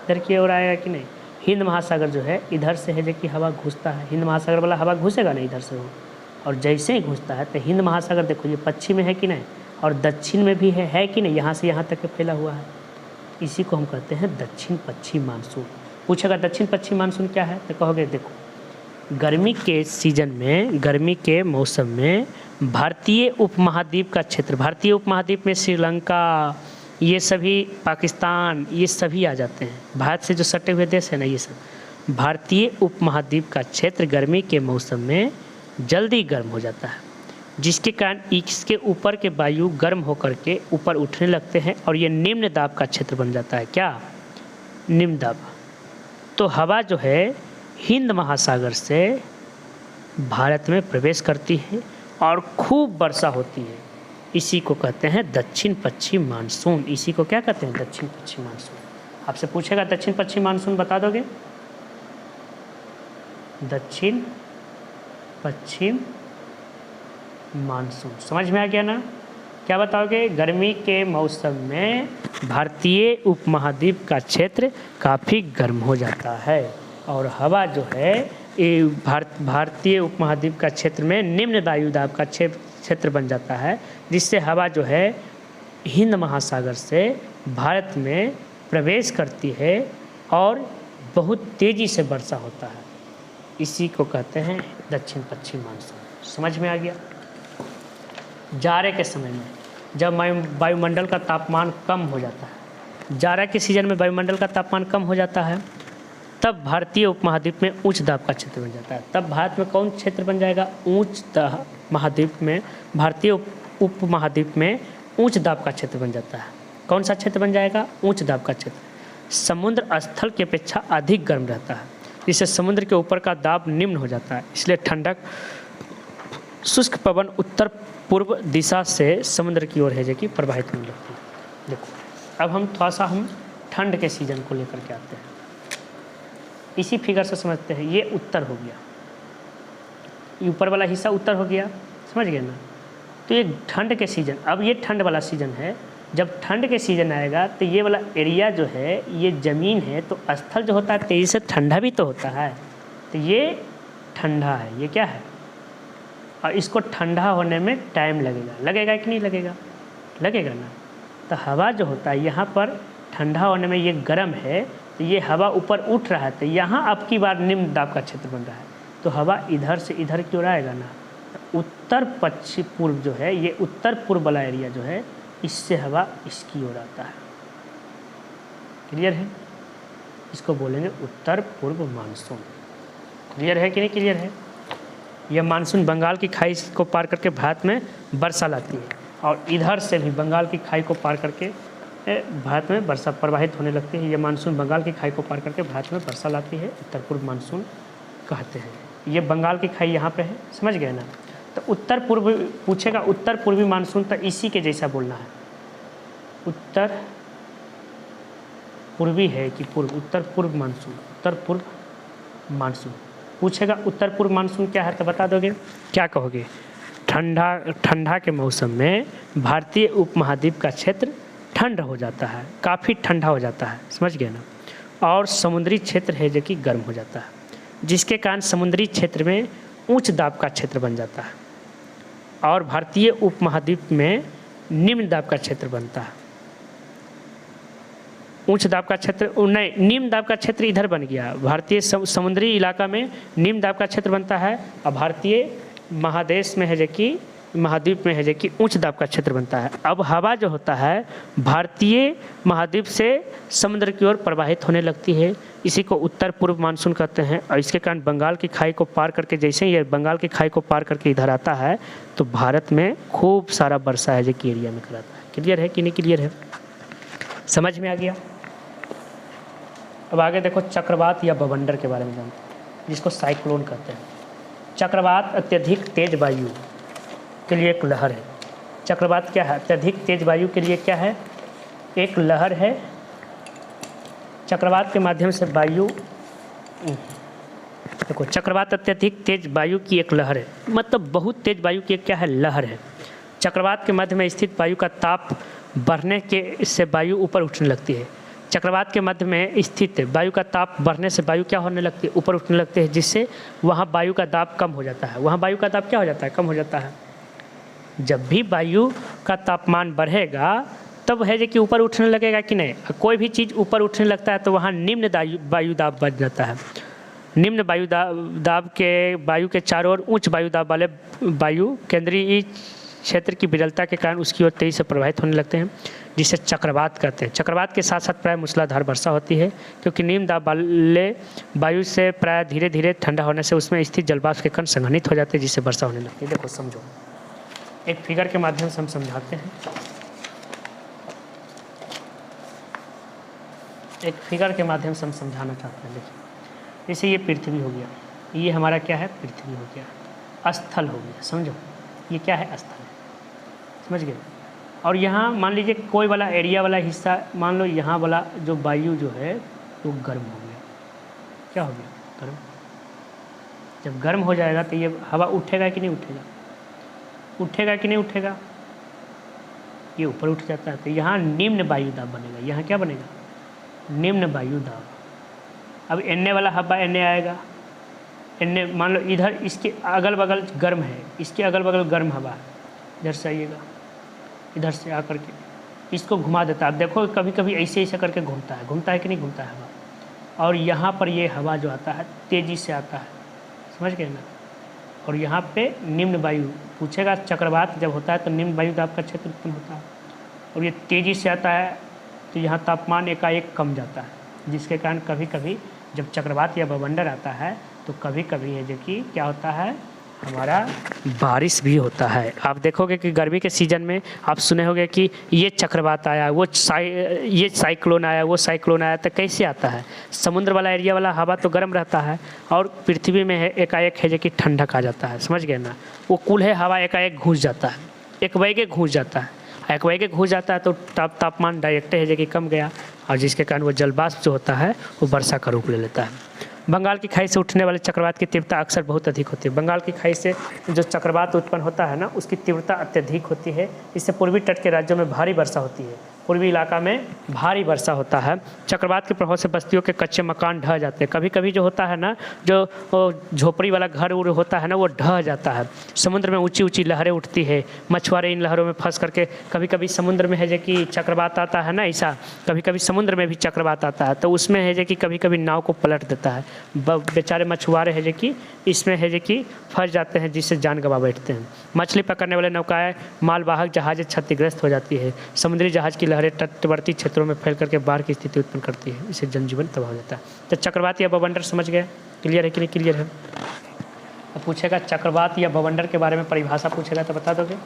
इधर की ओर आएगा कि नहीं। हिंद महासागर जो है इधर से है जो कि हवा घुसता है, हिंद महासागर वाला हवा घुसेगा ना इधर से, वो और जैसे ही घुसता है तो हिंद महासागर देखो ये पश्चिम में है कि नहीं, और दक्षिण में भी है कि नहीं, यहाँ से यहाँ तक फैला हुआ है। इसी को हम कहते हैं दक्षिण पश्चिम मानसून। पूछेगा दक्षिण पश्चिम मानसून क्या है तो कहोगे देखो, गर्मी के सीजन में, गर्मी के मौसम में भारतीय उपमहाद्वीप का क्षेत्र, भारतीय उपमहाद्वीप में श्रीलंका, ये सभी, पाकिस्तान, ये सभी आ जाते हैं। भारत से जो सटे हुए देश है ना, ये सब भारतीय उपमहाद्वीप का क्षेत्र गर्मी के मौसम में जल्दी गर्म हो जाता है, जिसके कारण इसके ऊपर के वायु गर्म होकर के ऊपर उठने लगते हैं और ये निम्न दाब का क्षेत्र बन जाता है। क्या? निम्न दाब। तो हवा जो है हिंद महासागर से भारत में प्रवेश करती है और खूब वर्षा होती है। इसी को कहते हैं दक्षिण पश्चिम मानसून। इसी को क्या कहते हैं? दक्षिण पश्चिम मानसून। आपसे पूछेगा दक्षिण पश्चिम मानसून बता दोगे? दक्षिण पश्चिम मानसून, समझ में आ गया ना? क्या बताओगे? गर्मी के मौसम में भारतीय उपमहाद्वीप का क्षेत्र काफ़ी गर्म हो जाता है और हवा जो है ये भारतीय उपमहाद्वीप का क्षेत्र में निम्न वायुदाब का क्षेत्र बन जाता है, जिससे हवा जो है हिंद महासागर से भारत में प्रवेश करती है और बहुत तेज़ी से वर्षा होता है। इसी को कहते हैं दक्षिण पश्चिम मानसून। समझ में आ गया। जाड़े के समय में जब वायुमंडल का तापमान कम हो जाता है, जाड़े के सीजन में वायुमंडल का तापमान कम हो जाता है, तब भारतीय उपमहाद्वीप में उच्च दाब का क्षेत्र बन जाता है। तब भारत में कौन क्षेत्र बन जाएगा? उच्च महाद्वीप में, भारतीय उपमहाद्वीप में उच्च दाब का क्षेत्र बन जाता है। कौन सा क्षेत्र बन जाएगा? उच्च दाब का क्षेत्र। समुद्र स्थल की अपेक्षा अधिक गर्म रहता है, जिससे समुद्र के ऊपर का दाब निम्न हो जाता है। इसलिए ठंडक शुष्क पवन उत्तर पूर्व दिशा से समुद्र की ओर है जो कि प्रवाहित होने लगती है। देखो अब हम थोड़ा सा ठंड के सीजन को लेकर के आते हैं, इसी फिगर से समझते हैं। ये उत्तर हो गया, ये ऊपर वाला हिस्सा उत्तर हो गया, समझ गए ना। तो ये ठंड के सीजन, अब ये ठंड वाला सीजन है। जब ठंड के सीजन आएगा तो ये वाला एरिया जो है, ये ज़मीन है, तो स्थल जो होता है तेज़ी से ठंडा भी तो होता है। तो ये ठंडा है, ये क्या है, और इसको ठंडा होने में टाइम लगेगा। लगेगा कि नहीं लगेगा? लगेगा ना। तो हवा जो होता है यहाँ पर ठंडा होने में ये गर्म है, तो ये हवा ऊपर उठ रहा है, तो यहाँ अब की बार निम्न दाब का क्षेत्र बन रहा है, तो हवा इधर से इधर की ओर आएगा ना। उत्तर पश्चिम पूर्व जो है, ये उत्तर पूर्व वाला एरिया जो है, इससे हवा इसकी ओर आता है। क्लियर है? इसको बोलेंगे उत्तर पूर्व मानसून। क्लियर है कि नहीं क्लियर है? यह मानसून बंगाल की खाई को पार करके भारत में वर्षा लाती है, और इधर से भी बंगाल की खाई को पार करके भारत में वर्षा प्रवाहित होने लगती है। यह मानसून बंगाल की खाई को पार करके भारत में वर्षा लाती है, उत्तर पूर्व मानसून कहते हैं। ये बंगाल की खाई यहाँ पे है, समझ गए ना। तो उत्तर पूर्व पूछेगा, उत्तर पूर्वी मानसून, तो इसी के जैसा बोलना है। उत्तर पूर्वी है कि पूर्व? उत्तर पूर्व मानसून, उत्तर पूर्व मानसून पूछेगा। उत्तर पूर्व मानसून क्या है तो बता दोगे, क्या कहोगे? ठंडा के मौसम में भारतीय उपमहाद्वीप का क्षेत्र ठंड हो जाता है, काफ़ी ठंडा हो जाता है, समझ गए ना। और समुद्री क्षेत्र है जो कि गर्म हो जाता है, जिसके कारण समुद्री क्षेत्र में उच्च दाब का क्षेत्र बन जाता है, और भारतीय उपमहाद्वीप में निम्न दाब का क्षेत्र बनता है। उच्च दाब का क्षेत्र नहीं, निम्न दाब का क्षेत्र इधर बन गया। भारतीय समुद्री इलाका में निम्न दाब का क्षेत्र बनता है, और भारतीय महादेश में है जो कि महाद्वीप में है जो कि उच्च दाब का क्षेत्र बनता है। अब हवा जो होता है भारतीय महाद्वीप से समुद्र की ओर प्रवाहित होने लगती है, इसी को उत्तर पूर्व मानसून कहते हैं। और इसके कारण बंगाल की खाई को पार करके, जैसे ही ये बंगाल की खाई को पार करके इधर आता है, तो भारत में खूब सारा वर्षा है जो कि एरिया में कराता है। क्लियर है कि नहीं क्लियर है? समझ में आ गया। अब आगे देखो चक्रवात या बवंडर के बारे में जानते हैं, जिसको साइक्लोन कहते हैं। चक्रवात अत्यधिक तेज वायु के लिए एक लहर है। चक्रवात क्या है? अत्यधिक तेज वायु के लिए क्या है? एक लहर है। चक्रवात के माध्यम से वायु, देखो चक्रवात अत्यधिक तेज वायु की एक लहर है, मतलब बहुत तेज वायु की एक क्या है? लहर है। चक्रवात के मध्य में स्थित वायु का ताप बढ़ने के से वायु ऊपर उठने लगती है। चक्रवात के मध्य में स्थित वायु का ताप बढ़ने से वायु क्या होने लगती है? ऊपर उठने लगती है, जिससे वहाँ वायु का दाब कम हो जाता है। वहाँ वायु का दाब क्या हो जाता है? कम हो जाता है। जब भी वायु का तापमान बढ़ेगा तब है जो कि ऊपर उठने लगेगा कि नहीं। कोई भी चीज़ ऊपर उठने लगता है तो वहाँ निम्न वायु दाब बढ़ जाता है। निम्न वायु दाब के वायु के चारों ओर उच्च वायु दाब वाले वायु केंद्रीय क्षेत्र की विरलता के कारण उसकी ओर तेजी से प्रवाहित होने लगते हैं, जिसे चक्रवात कहते हैं। चक्रवात के साथ साथ प्राय मूसलाधार वर्षा होती है, क्योंकि निम्न दाब वाले वायु से प्राय धीरे धीरे ठंडा होने से उसमें स्थित जलवाष्प के कण संघनित हो जाते हैं, जिससे वर्षा होने लगती है। देखो समझो, एक फिगर के माध्यम से हम समझाते हैं। एक फिगर के माध्यम से हम समझाना चाहते हैं। देखिए, जैसे ये पृथ्वी हो गया, ये हमारा क्या है? पृथ्वी हो गया, स्थल हो गया। समझो, ये क्या है? स्थल है, समझ गए। और यहाँ मान लीजिए कोई वाला एरिया वाला हिस्सा, मान लो यहाँ वाला जो वायु जो है वो गर्म हो गया। क्या हो गया? गर्म। जब गर्म हो जाएगा तो ये हवा उठेगा कि नहीं उठेगा? उठेगा कि नहीं उठेगा? ये ऊपर उठ जाता है, तो यहाँ निम्न वायु दाब बनेगा। यहाँ क्या बनेगा? निम्न वायु दाब। अब एनए वाला हवा एनए आएगा, एनए मान लो इधर इसके अगल बगल गर्म है, इसके अगल बगल गर्म हवा है, इधर से आइएगा, इधर से आकर के इसको घुमा देता है। आप देखो कभी कभी ऐसे ऐसे करके घूमता है कि नहीं घूमता है हवा। और यहाँ पर ये हवा जो आता है तेज़ी से आता है, समझ गए ना। और यहाँ पे निम्न वायु पूछेगा। चक्रवात जब होता है तो निम्न वायु दाब का क्षेत्र उत्पन्न होता है और ये तेज़ी से आता है तो यहाँ तापमान एकाएक कम जाता है, जिसके कारण कभी कभी जब चक्रवात या बवंडर आता है तो कभी कभी है जो कि क्या होता है, हमारा बारिश भी होता है। आप देखोगे कि गर्मी के सीज़न में आप सुने होंगे कि ये चक्रवात आया, ये साइक्लोन आया, वो साइक्लोन आया, तो कैसे आता है? समुद्र वाला एरिया वाला हवा तो गर्म रहता है और पृथ्वी में है एकाएक है जो कि ठंडक आ जाता है, समझ गए ना। वो कूल्हे हवा एकाएक घुस जाता है, एक वेगे घुस जाता है, एक वेगे घुस जाता है तो तापमान डायरेक्ट है जो कि कम गया और जिसके कारण वो जलवाष्प जो होता है वो वर्षा का रूप ले लेता है। बंगाल की खाई से उठने वाले चक्रवात की तीव्रता अक्सर बहुत अधिक होती है। बंगाल की खाई से जो चक्रवात उत्पन्न होता है ना, उसकी तीव्रता अत्यधिक होती है। इससे पूर्वी तट के राज्यों में भारी वर्षा होती है, पूर्वी इलाका में भारी वर्षा होता है। चक्रवात के प्रभाव से बस्तियों के कच्चे मकान ढह जाते हैं। कभी कभी जो होता है ना, जो झोपड़ी वाला घर उर होता है ना, वो ढह जाता है। समुद्र में ऊंची ऊंची लहरें उठती है, मछुआरे इन लहरों में फंस करके, कभी कभी समुद्र में है जो कि चक्रवात आता है ना, ऐसा कभी कभी समुद्र में भी चक्रवात आता है तो उसमें है जो कि कभी कभी नाव को पलट देता है। बेचारे मछुआरे है जो कि इसमें है जो कि फंस जाते हैं, जिससे जान गंवा बैठते हैं। मछली पकड़ने वाले नौकाएं, मालवाहक जहाज़ें क्षतिग्रस्त हो जाती है। समुद्री जहाज़ की लहरें तटवर्ती क्षेत्रों में फैल करके बाढ़ की स्थिति उत्पन्न करती है, इससे जनजीवन तबाह हो जाता है। तो चक्रवात या बवंडर समझ गए? क्लियर है कि नहीं क्लियर है? अब पूछेगा चक्रवात या बवंडर के बारे में परिभाषा पूछेगा तो बता दोगे?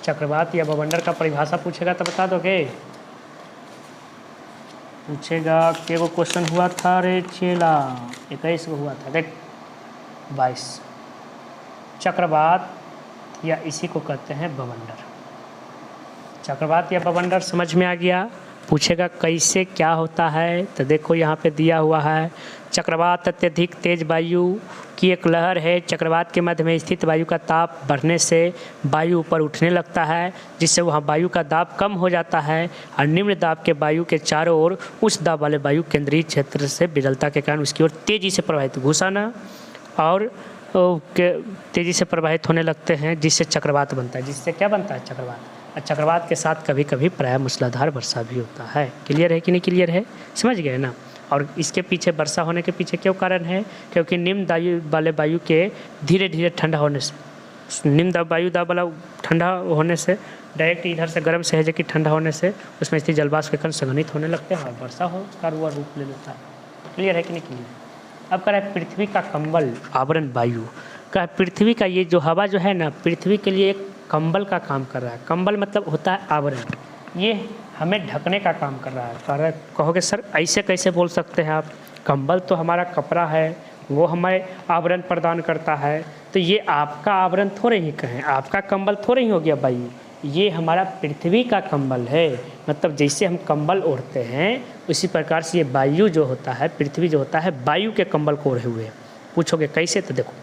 चक्रवात या बवंडर का परिभाषा पूछेगा तो बता दोगे? पूछेगा कि वो क्वेश्चन हुआ था रे चेला, 21 को हुआ था, देख 22। चक्रवात या इसी को कहते हैं बवंडर। चक्रवात या बवंडर समझ में आ गया? पूछेगा कैसे क्या होता है, तो देखो यहाँ पे दिया हुआ है। चक्रवात अत्यधिक तेज वायु की एक लहर है। चक्रवात के मध्य में स्थित वायु का ताप बढ़ने से वायु ऊपर उठने लगता है, जिससे वहाँ वायु का दाब कम हो जाता है और निम्न दाब के वायु के चारों ओर उच्च दाब वाले वायु केंद्रीय क्षेत्र से विरलता के कारण उसकी ओर तेज़ी से प्रवाहित घुसाना और तेज़ी से प्रवाहित होने लगते हैं, जिससे चक्रवात बनता है। जिससे क्या बनता है? चक्रवात। और चक्रवात के साथ कभी कभी प्रायः मूसलाधार वर्षा भी होता है। क्लियर है कि नहीं क्लियर है? समझ गए ना। और इसके पीछे वर्षा होने के पीछे क्यों कारण है? क्योंकि निम्न दाब वाले वायु के धीरे धीरे ठंडा होने से, निम्न वायु दाब वाला ठंडा होने से डायरेक्ट इधर से गर्म से है जो कि ठंडा होने से उसमें स्थित जलवाष्प के कण संघनित होने लगते हैं और वर्षा हो का रूप ले लेता है। क्लियर है कि नहीं क्लियर? अब कह रहा है पृथ्वी का कंबल आवरण वायु का। पृथ्वी का ये जो हवा जो है ना, पृथ्वी के लिए एक कंबल का काम कर रहा है। कंबल मतलब होता है आवरण, ये हमें ढकने का काम कर रहा है। कह रहे कहोगे सर ऐसे कैसे बोल सकते हैं आप? कंबल तो हमारा कपड़ा है, वो हमें आवरण प्रदान करता है, तो ये आपका आवरण थोड़े ही कहें, आपका कंबल थोड़े ही हो गया भाई, ये हमारा पृथ्वी का कंबल है। मतलब जैसे हम कंबल ओढ़ते हैं उसी प्रकार से ये वायु जो होता है, पृथ्वी जो होता है, वायु के कंबल को ओढ़े हुए है। पूछोगे कैसे? तो देखो,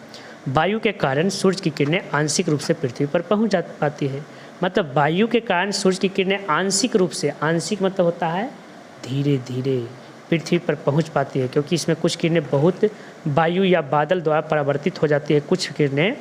वायु के कारण सूर्य की किरणें आंशिक रूप से पृथ्वी पर पहुंच जा पाती है। मतलब वायु के कारण सूर्य की किरणें आंशिक रूप से, आंशिक मतलब होता है धीरे धीरे पृथ्वी पर पहुंच पाती है, क्योंकि इसमें कुछ किरणें बहुत वायु या बादल द्वारा परावर्तित हो जाती है, कुछ किरणें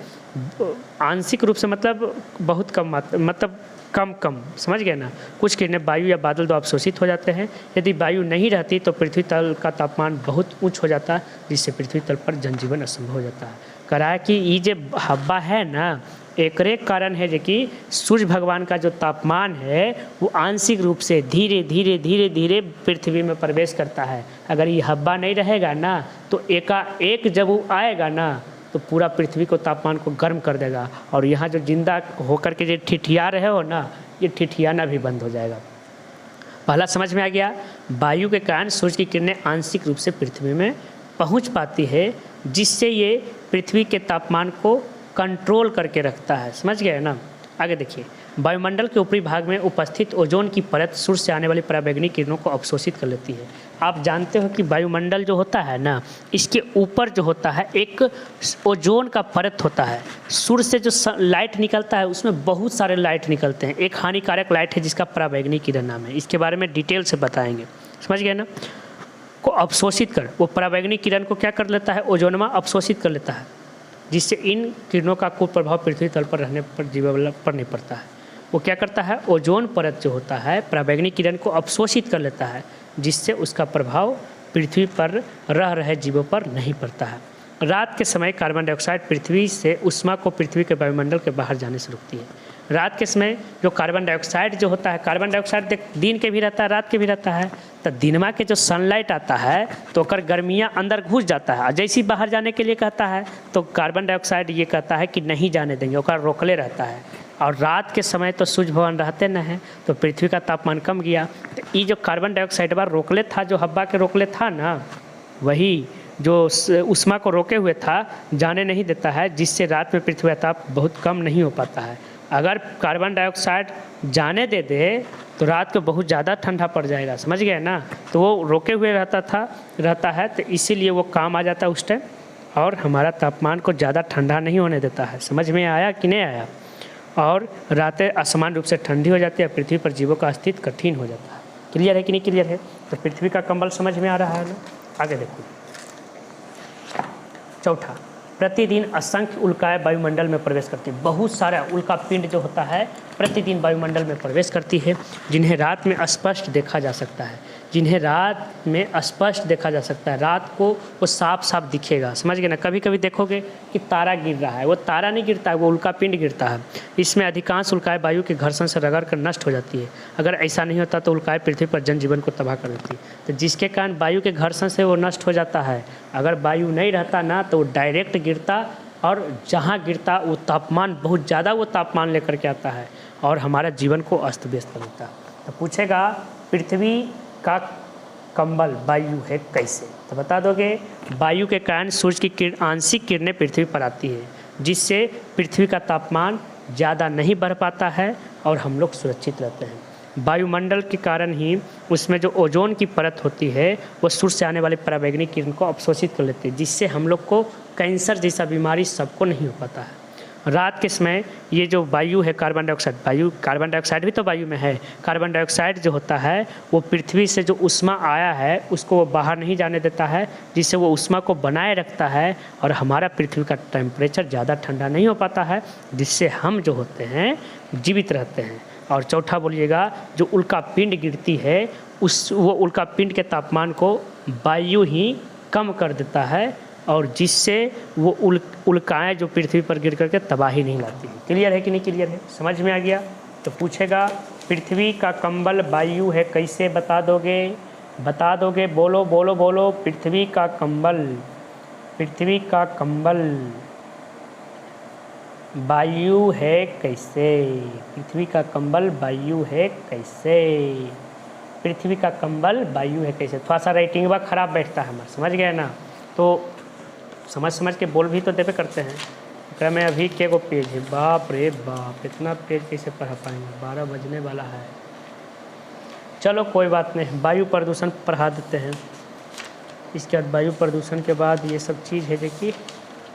आंशिक रूप से मतलब बहुत कम मतलब कम समझ गए ना। कुछ किरणें वायु या बादल द्वारा अवशोषित हो जाते हैं। यदि वायु नहीं रहती तो पृथ्वी तल का तापमान बहुत ऊंच हो जाता है, जिससे पृथ्वी तल पर जनजीवन असंभव हो जाता है। करा कि ये जो हवा है ना, एकरे कारण है जो कि सूर्य भगवान का जो तापमान है वो आंशिक रूप से धीरे धीरे धीरे धीरे पृथ्वी में प्रवेश करता है। अगर ये हवा नहीं रहेगा ना तो एकाएक जब वो आएगा ना तो पूरा पृथ्वी को तापमान को गर्म कर देगा, और यहाँ जो जिंदा होकर के जो ठिठिया रहे हो ना, ये ठिठियाना भी बंद हो जाएगा। पहला समझ में आ गया? वायु के कारण सूर्य की किरणें आंशिक रूप से पृथ्वी में पहुँच पाती है, जिससे ये पृथ्वी के तापमान को कंट्रोल करके रखता है। समझ गए ना? आगे देखिए, वायुमंडल के ऊपरी भाग में उपस्थित ओजोन की परत सूर्य से आने वाली पराबैंगनी किरणों को अवशोषित कर लेती है। आप जानते हो कि वायुमंडल जो होता है ना, इसके ऊपर जो होता है एक ओजोन का परत होता है। सूर्य से जो लाइट निकलता है उसमें बहुत सारे लाइट निकलते हैं। एक हानिकारक लाइट है जिसका पराबैंगनी किरण नाम है, इसके बारे में डिटेल से बताएंगे। समझ गए ना? को अवशोषित कर, वो पराबैंगनी किरण को क्या कर लेता है? ओजोनमा अवशोषित कर लेता है, जिससे इन किरणों का कोई प्रभाव पृथ्वी तल पर रहने पर जीव पर नहीं पड़ता है। वो क्या करता है? ओजोन परत जो होता है पराबैंगनी किरण को अवशोषित कर लेता है, जिससे उसका प्रभाव पृथ्वी पर रह रहे जीवों पर नहीं पड़ता है। रात के समय कार्बन डाइऑक्साइड पृथ्वी से ऊष्मा को पृथ्वी के वायुमंडल के बाहर जाने से रोकती है। रात के समय जो कार्बन डाइऑक्साइड जो होता है, कार्बन डाइऑक्साइड दिन के भी रहता है, रात के भी रहता है। तो दिनमा के जो सनलाइट आता है तो कर गर्मियाँ अंदर घुस जाता है, और जैसे ही बाहर जाने के लिए कहता है तो कार्बन डाइऑक्साइड ये कहता है कि नहीं जाने देंगे, और रोकले रहता है। और रात के समय तो सूर्य भगवान रहते न हैं, तो पृथ्वी का तापमान कम गया। तो ये जो कार्बन डाइऑक्साइड बार रोकले था, जो हवा के रोकले था ना, वही जो ऊष्मा को रोके हुए था, जाने नहीं देता है, जिससे रात में पृथ्वी का ताप बहुत कम नहीं हो पाता है। अगर कार्बन डाइऑक्साइड जाने दे तो रात को बहुत ज़्यादा ठंडा पड़ जाएगा, समझ गए ना। तो वो रोके हुए रहता है, तो इसीलिए वो काम आ जाता है उस टाइम, और हमारा तापमान को ज़्यादा ठंडा नहीं होने देता है। समझ में आया कि नहीं आया? और रातें असमान रूप से ठंडी हो जाती है, पृथ्वी पर जीवों का अस्तित्व कठिन हो जाता है। क्लियर है कि नहीं क्लियर है? तो पृथ्वी का कंबल समझ में आ रहा है ना। आगे देखो, चौथा, प्रतिदिन असंख्य उल्काएं वायुमंडल में प्रवेश करती है। बहुत सारा उल्का पिंड जो होता है प्रतिदिन वायुमंडल में प्रवेश करती है, जिन्हें रात में स्पष्ट देखा जा सकता है। रात को वो साफ साफ दिखेगा, समझ गए ना। कभी कभी देखोगे कि तारा गिर रहा है, वो तारा नहीं गिरता है, वो उल्का पिंड गिरता है। इसमें अधिकांश उल्काएं वायु के घर्षण से रगड़ कर नष्ट हो जाती है। अगर ऐसा नहीं होता तो उल्काएं पृथ्वी पर जनजीवन को तबाह कर देती है। तो जिसके कारण वायु के घर्षण से वो नष्ट हो जाता है। अगर वायु नहीं रहता ना तो वो डायरेक्ट गिरता, और जहाँ गिरता वो तापमान बहुत ज़्यादा वो तापमान लेकर के आता है और हमारा जीवन को अस्त व्यस्त कर देता है। तो पूछेगा पृथ्वी का कंबल वायु है कैसे, तो बता दोगे वायु के कारण सूर्य की आंशिक किरणें पृथ्वी पर आती है, जिससे पृथ्वी का तापमान ज़्यादा नहीं बढ़ पाता है और हम लोग सुरक्षित रहते हैं। वायुमंडल के कारण ही उसमें जो ओजोन की परत होती है वो सूर्य से आने वाली पराबैंगनी किरण को अवशोषित कर लेती है, जिससे हम लोग को कैंसर जैसा बीमारी सबको नहीं हो पाता है। रात के समय ये जो वायु है कार्बन डाइऑक्साइड भी तो वायु में है। कार्बन डाइऑक्साइड जो होता है वो पृथ्वी से जो ऊष्मा आया है उसको वो बाहर नहीं जाने देता है, जिससे वो ऊष्मा को बनाए रखता है और हमारा पृथ्वी का टेम्परेचर ज़्यादा ठंडा नहीं हो पाता है, जिससे हम जो होते हैं जीवित रहते हैं। और चौथा बोलिएगा, जो उल्का पिंड गिरती है वो उल्का पिंड के तापमान को वायु ही कम कर देता है, और जिससे वो उल्काएँ जो पृथ्वी पर गिर करके तबाही नहीं लाती है। क्लियर है कि नहीं क्लियर है? समझ में आ गया? तो पूछेगा पृथ्वी का कंबल वायु है कैसे, बता दोगे? बोलो बोलो बोलो। पृथ्वी का कंबल वायु है कैसे? पृथ्वी का कंबल वायु है कैसे? पृथ्वी का कंबल वायु है कैसे? थोड़ा सा राइटिंग बा खराब बैठता है हमारा, समझ गए ना। तो समझ के बोल भी तो देवे करते हैं। क्या मैं अभी के गो पेज है, बाप रे बाप, इतना पेज कैसे पढ़ा पाएंगे, 12 बजने वाला है। चलो कोई बात नहीं, वायु प्रदूषण पढ़ा देते हैं। इसके बाद वायु प्रदूषण के बाद ये सब चीज़ है जो कि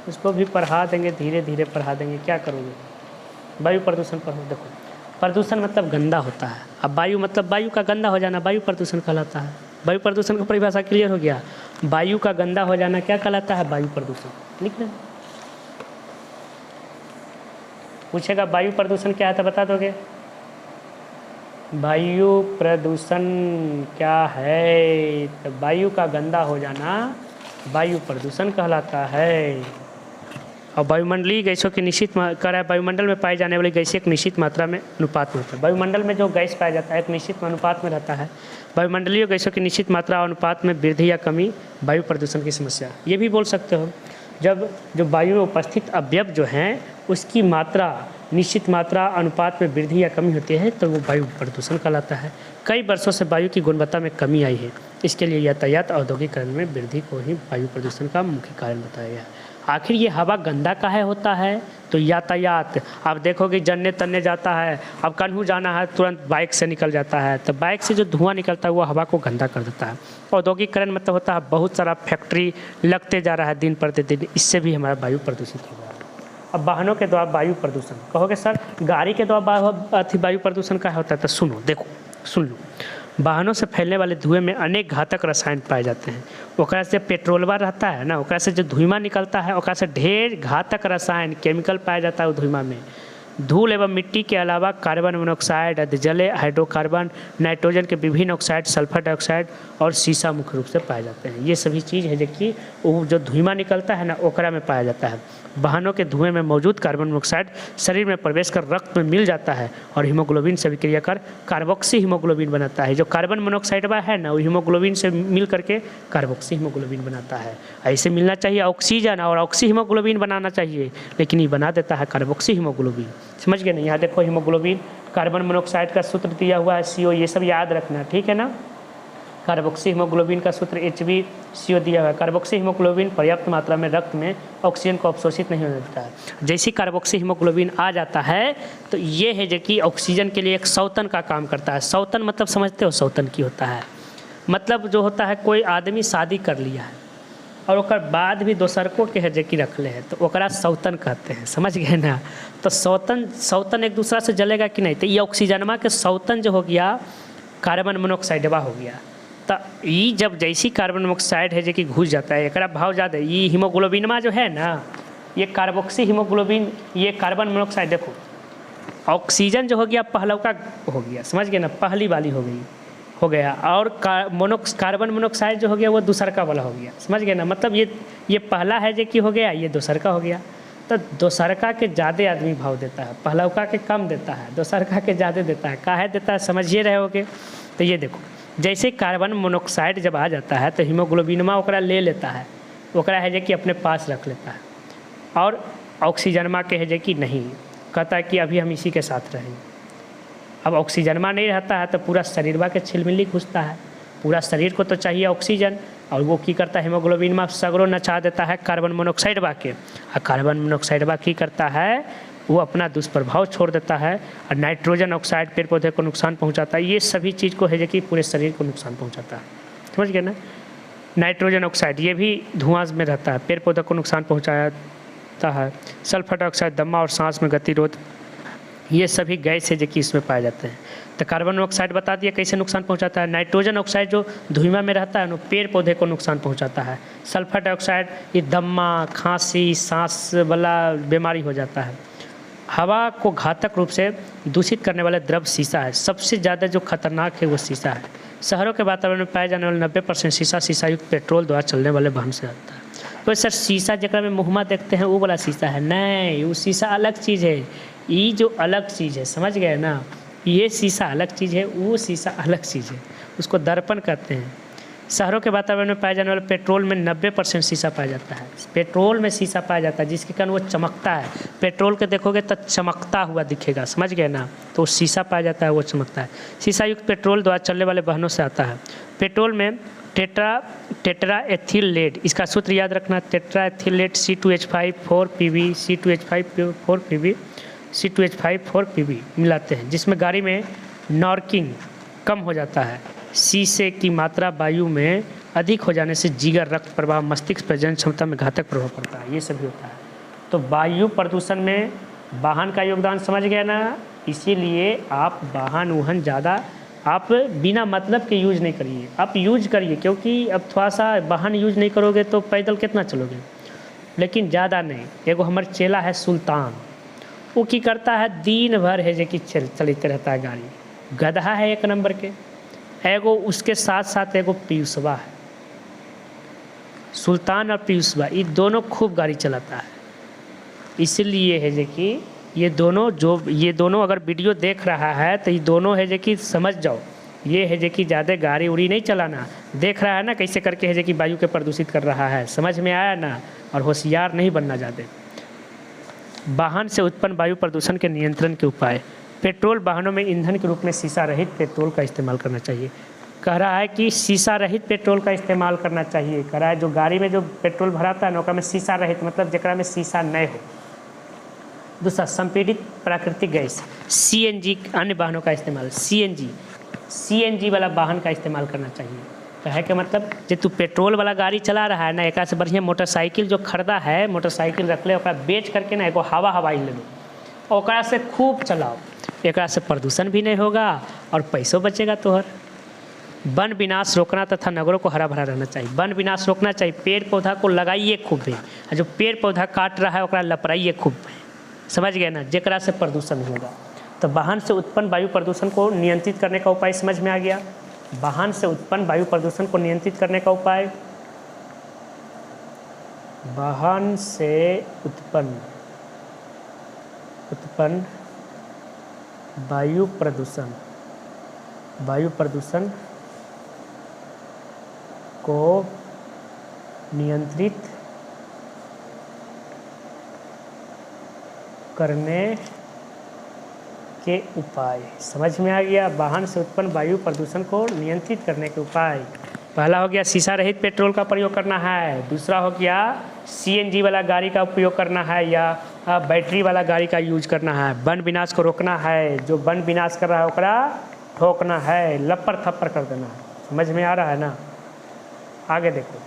उसको भी पढ़ा देंगे, धीरे धीरे पढ़ा देंगे। क्या करोगे? वायु प्रदूषण पढ़ो। देखो, प्रदूषण मतलब गंदा होता है। अब वायु मतलब वायु का गंदा हो जाना वायु प्रदूषण कहलाता है। वायु प्रदूषण की परिभाषा क्लियर हो गया। वायु का गंदा हो जाना क्या कहलाता है? वायु प्रदूषण। लिख लें। पूछेगा वायु प्रदूषण क्या है तो बता दोगे? वायु प्रदूषण क्या है? तो वायु का गंदा हो जाना वायु प्रदूषण कहलाता है। और वायुमंडलीय गैसों की निश्चित वायुमंडल में पाई जाने वाली गैसें एक निश्चित मात्रा में अनुपात में होता है। वायुमंडल में जो गैस पाया जाता है एक निश्चित अनुपात में रहता है। वायुमंडलीय गैसों की निश्चित मात्रा और अनुपात में वृद्धि या कमी वायु प्रदूषण की समस्या। ये भी बोल सकते हो, जब जो वायु में उपस्थित अवयव जो हैं उसकी मात्रा निश्चित मात्रा अनुपात में वृद्धि या कमी होती है तो वो वायु प्रदूषण कहलाता है। कई वर्षों से वायु की गुणवत्ता में कमी आई है। इसके लिए यातायात औद्योगिकरण में वृद्धि को ही वायु प्रदूषण का मुख्य कारण बताया गया। आखिर ये हवा गंदा काहे होता है? तो यातायात। आप देखोगे जन्ने तन्ने जाता है, अब कन्हू जाना है तुरंत बाइक से निकल जाता है, तो बाइक से जो धुआं निकलता है वो हवा को गंदा कर देता है। औद्योगिकरण मतलब होता है बहुत सारा फैक्ट्री लगते जा रहा है दिन प्रतिदिन, इससे भी हमारा वायु प्रदूषित हो रहा है। अब वाहनों के द्वारा वायु प्रदूषण कहोगे सर गाड़ी के द्वारा वायु प्रदूषण क्या होता है? तो सुन लो। वाहनों से फैलने वाले धुएं में अनेक घातक रसायन पाए जाते हैं। ओकरा से पेट्रोलवा रहता है ना, ओकरा से जो धुआं निकलता है ओकरा से ढेर घातक रसायन केमिकल पाया जाता है वो धुआं में। धूल एवं मिट्टी के अलावा कार्बन मोनोऑक्साइड, अधजले, हाइड्रोकार्बन, नाइट्रोजन के विभिन्न ऑक्साइड, सल्फर डाइऑक्साइड और सीसा मुख्य रूप से पाए जाते हैं। ये सभी चीज़ है कि वो जो धुआं निकलता है ना, ओकरा में पाया जाता है। वाहनों के धुएं में मौजूद कार्बन मोनोऑक्साइड शरीर में प्रवेश कर रक्त में मिल जाता है और हीमोग्लोबिन से विक्रिया कर कार्बोक्सी हीमोग्लोबिन बनाता है। जो कार्बन मोनोऑक्साइड है ना, वो हीमोग्लोबिन से मिल करके कार्बोक्सी हीमोग्लोबिन बनाता है। ऐसे मिलना चाहिए ऑक्सीजन और ऑक्सी हीमोग्लोबिन बनाना चाहिए, लेकिन ये बना देता है कार्बोक्सी हीमोग्लोबिन। समझ गए ना? यहाँ देखो हीमोग्लोबिन, कार्बन मोनोऑक्साइड का सूत्र दिया हुआ है CO, ये सब याद रखना, ठीक है ना। कार्बोक्सी हीमोग्लोबिन का सूत्र HbCO दिया हुआ है। कार्बोक्सी हीमोग्लोबिन पर्याप्त मात्रा में रक्त में ऑक्सीजन को अवशोषित नहीं होने देता है। जैसे ही कार्बोक्सी हीमोग्लोबिन आ जाता है तो ये है जो कि ऑक्सीजन के लिए एक सौतन का काम करता है। सौतन मतलब समझते हो? सौतन की होता है मतलब जो होता है, कोई आदमी शादी कर लिया है और ओकर बाद भी दोसरको के है जो कि रखले है, तो ओकरा सौतन कहते हैं। समझ गए ना? तो सौतन एक दूसरा से जलेगा कि नहीं? तो ये ऑक्सीजनमा के सौतन जो हो गया कार्बन मोनोऑक्साइडवा हो गया। तो ये जब जैसी कार्बन मोनोऑक्साइड है जो कि घुस जाता है, एकरा भाव ज़्यादा। ये हीमोग्लोबिनमा जो है ना, ये कार्बोक्सी हीमोग्लोबिन, ये कार्बन मोनोऑक्साइड, देखो ऑक्सीजन जो हो गया पहलौका हो गया, समझ गए ना, पहली वाली हो गया, और कार्बन मोनोऑक्साइड जो हो गया वो दूसरका वाला हो गया। समझ गए ना? मतलब ये पहला है जो कि हो गया, ये दूसरका हो गया। तो दूसरका के ज़्यादा आदमी भाव देता है, पहलौका के कम देता है, दूसरका के ज़्यादा देता है। काहे देता है समझिए रहे होगे। तो ये देखो, जैसे कार्बन मोनोऑक्साइड जब आ जाता है तो हीमोग्लोबिनमा ओकरा ले लेता है, ओकरा है जो कि अपने पास रख लेता है, और ऑक्सीजनमा के है जो कि नहीं, कहता है कि अभी हम इसी के साथ रहेंगे। अब ऑक्सीजनमा नहीं रहता है तो पूरा शरीरवा के छिलमिली घुसता है, पूरा शरीर को तो चाहिए ऑक्सीजन, और वो की करता है हीमोग्लोबिनमा सगरो नचा देता है कार्बन मोनोऑक्साइडवा के, और कार्बन मोनोऑक्साइडवा की करता है वो अपना दुष्प्रभाव छोड़ देता है, और नाइट्रोजन ऑक्साइड पेड़ पौधे को नुकसान पहुंचाता है। ये सभी चीज़ को है जो कि पूरे शरीर को नुकसान पहुंचाता है। समझ गए ना? नाइट्रोजन ऑक्साइड ये भी धुआं में रहता है, पेड़ पौधे को नुकसान पहुंचाता है। सल्फर डाइऑक्साइड दमा और सांस में गतिरोध, ये सभी गैस है जो कि इसमें पाए जाते हैं। तो कार्बन मोनोऑक्साइड बता दिया कैसे नुकसान पहुंचाता है। नाइट्रोजन ऑक्साइड जो धुआं में रहता है ना, पेड़ पौधे को नुकसान पहुंचाता है। सल्फर डाइऑक्साइड ये दमा, खांसी, सांस वाला बीमारी हो जाता है। हवा को घातक रूप से दूषित करने वाला द्रव सीसा है। सबसे ज़्यादा जो खतरनाक है वो सीसा है। शहरों के वातावरण में पाए जाने वाले 90% सीसा युक्त पेट्रोल द्वारा चलने वाले वाहन से आता है। तो सर सीसा जगह में मुहम्मा देखते हैं वो वाला सीसा है? नहीं, वो सीसा अलग चीज़ है। ये जो अलग चीज़ है, समझ गए ना? ये सीसा अलग चीज़ है, वो सीसा अलग चीज़ है, उसको दर्पण कहते हैं। शहरों के वातावरण में पाए जाने वाले पेट्रोल में 90% सीसा पाया जाता है। पेट्रोल में सीसा पाया जाता है जिसके कारण वो चमकता है। पेट्रोल के देखोगे तो चमकता हुआ दिखेगा, समझ गए ना? तो सीसा पाया जाता है, वो चमकता है। सीसा युक्त पेट्रोल द्वारा चलने वाले वाहनों से आता है। पेट्रोल में टेट्रा एथिल लेड, इसका सूत्र याद रखना, tetra ethyl lead C2H5 4PB C2H5 मिलाते हैं, जिसमें गाड़ी में नॉर्किंग कम हो जाता है। शीशे की मात्रा वायु में अधिक हो जाने से जिगर, रक्त प्रवाह, मस्तिष्क प्रजनन क्षमता में घातक प्रभाव पड़ता है। ये सभी होता है। तो वायु प्रदूषण में वाहन का योगदान समझ गया ना? इसीलिए आप वाहन ज़्यादा आप बिना मतलब के यूज नहीं करिए, आप यूज करिए, क्योंकि अब थोड़ा सा वाहन यूज नहीं करोगे तो पैदल कितना चलोगे, लेकिन ज़्यादा नहीं। एगो हमारे चेला है सुल्तान, वो की करता है दिन भर है जो कि चलते रहता है गाड़ी, गधा है एक नंबर के। एगो उसके साथ साथ एगो पीयूषवा है, सुल्तान और पीयूषवा, ये दोनों खूब गाड़ी चलाता है। इसलिए है जो कि ये दोनों अगर वीडियो देख रहा है तो ये दोनों है जो कि समझ जाओ, ये है जो कि ज़्यादा गाड़ी उड़ी नहीं चलाना। देख रहा है ना कैसे करके है जो कि वायु के प्रदूषित कर रहा है, समझ में आया ना? और होशियार नहीं बनना ज़्यादा। वाहन से उत्पन्न वायु प्रदूषण के नियंत्रण के उपाय। पेट्रोल वाहनों में ईंधन के रूप में शीशा रहित पेट्रोल का इस्तेमाल करना चाहिए। कह रहा है कि शीशा रहित पेट्रोल का इस्तेमाल करना चाहिए। कह रहा है जो गाड़ी में जो पेट्रोल भराता है नौका में शीशा रहित, मतलब जरा में शीशा नहीं हो। दूसरा, संपीड़ित प्राकृतिक गैस CNG अन्य वाहनों का इस्तेमाल, CNG वाला वाहन का इस्तेमाल करना चाहिए। कहे के मतलब जो तू पेट्रोल वाला गाड़ी चला रहा है ना, एक से बढ़िया मोटरसाइकिल जो खरीदा है, मोटरसाइकिल रख ले, बेच करके ना एगो हवाई ले लो, ओकरा से खूब चलाओ। एक से प्रदूषण भी नहीं होगा और पैसों बचेगा तोहर। वन विनाश रोकना तथा नगरों को हरा भरा रहना चाहिए। वन विनाश रोकना चाहिए, पेड़ पौधा को लगाइए खूब, जो पेड़ पौधा काट रहा है ओकरा लपराइए खूब, समझ गए ना, जेकरा से प्रदूषण होगा। तो वाहन से उत्पन्न वायु प्रदूषण को नियंत्रित करने का उपाय समझ में आ गया। वाहन से उत्पन्न वायु प्रदूषण को नियंत्रित करने का उपाय, वाहन से उत्पन्न वायु प्रदूषण को नियंत्रित करने के उपाय। समझ में आ गया। वाहन से उत्पन्न वायु प्रदूषण को नियंत्रित करने के उपाय, पहला हो गया शीशा रहित पेट्रोल का प्रयोग करना है, दूसरा हो गया सीएनजी वाला गाड़ी का उपयोग करना है या बैटरी वाला गाड़ी का यूज करना है, वन विनाश को रोकना है, जो वन विनाश कर रहा है ओकरा ठोकना है, लप्पर थप्पर कर देना है। समझ में आ रहा है ना। आगे देखो,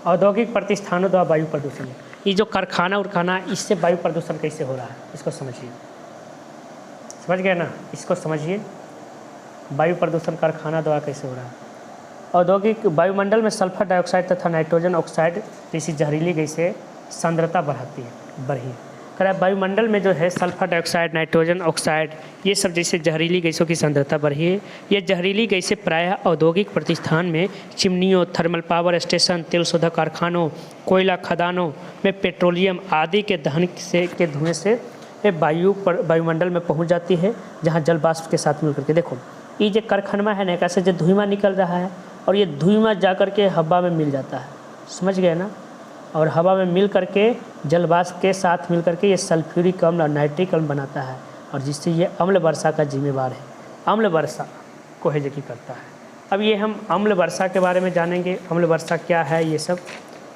औद्योगिक प्रतिष्ठानों द्वारा वायु प्रदूषण, ये जो कारखाना उरखाना, इससे वायु प्रदूषण कैसे हो रहा है इसको समझिए। समझ गए ना, इसको समझिए, वायु प्रदूषण कारखाना द्वारा कैसे हो रहा है। औद्योगिक वायुमंडल में सल्फर डाइऑक्साइड तथा नाइट्रोजन ऑक्साइड जैसी जहरीली गैसें सांद्रता बढ़ाती है, बढ़ी कह वायुमंडल में जो है सल्फर डाइऑक्साइड, नाइट्रोजन ऑक्साइड, ये सब जैसे जहरीली गैसों की सांद्रता बढ़ी है। ये जहरीली गैसें प्रायः औद्योगिक प्रतिष्ठान में, चिमनियों, थर्मल पावर स्टेशन, तेल शोधक कारखानों, कोयला खदानों में पेट्रोलियम आदि के दहन के धुएँ से वायुमंडल में पहुंच जाती है, जहां जल वाष्प के साथ मिलकर के, देखो ये जो कारखाना है ना, कैसे जो धुआं निकल रहा है और ये धुआं जा कर के हवा में मिल जाता है। समझ गए ना। और हवा में मिल करके जल वाष्प के साथ मिल करके ये सल्फ्यूरिक अम्ल और नाइट्रिक अम्ल बनाता है, और जिससे ये अम्ल वर्षा का जिम्मेवार है। अम्ल वर्षा को हेजकी करता है। अब ये हम अम्ल वर्षा के बारे में जानेंगे, अम्ल वर्षा क्या है ये सब,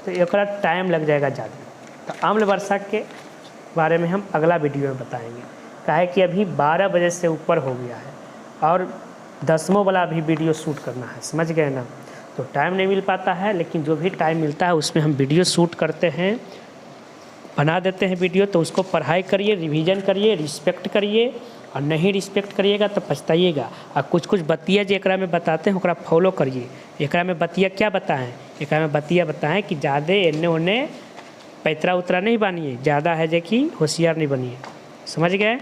तो एक टाइम लग जाएगा ज़्यादा। तो अम्ल वर्षा के बारे में हम अगला वीडियो में बताएंगे। क्या है कि अभी 12 बजे से ऊपर हो गया है और 10वां वाला भी वीडियो शूट करना है। समझ गए ना। तो टाइम नहीं मिल पाता है, लेकिन जो भी टाइम मिलता है उसमें हम वीडियो शूट करते हैं, बना देते हैं वीडियो। तो उसको पढ़ाई करिए, रिवीजन करिए, रिस्पेक्ट करिए, और नहीं रिस्पेक्ट करिएगा तो पछताइएगा। और कुछ बतिया जो एकरा में बताते हैं ओकरा फॉलो करिए। एकरा में बतिया क्या बताएं, एकरा में बतिया बताएं कि ज़्यादा एने ओने पैतरा उतरा नहीं बनिए, ज़्यादा है जे कि होशियार नहीं बनिए। समझ गए।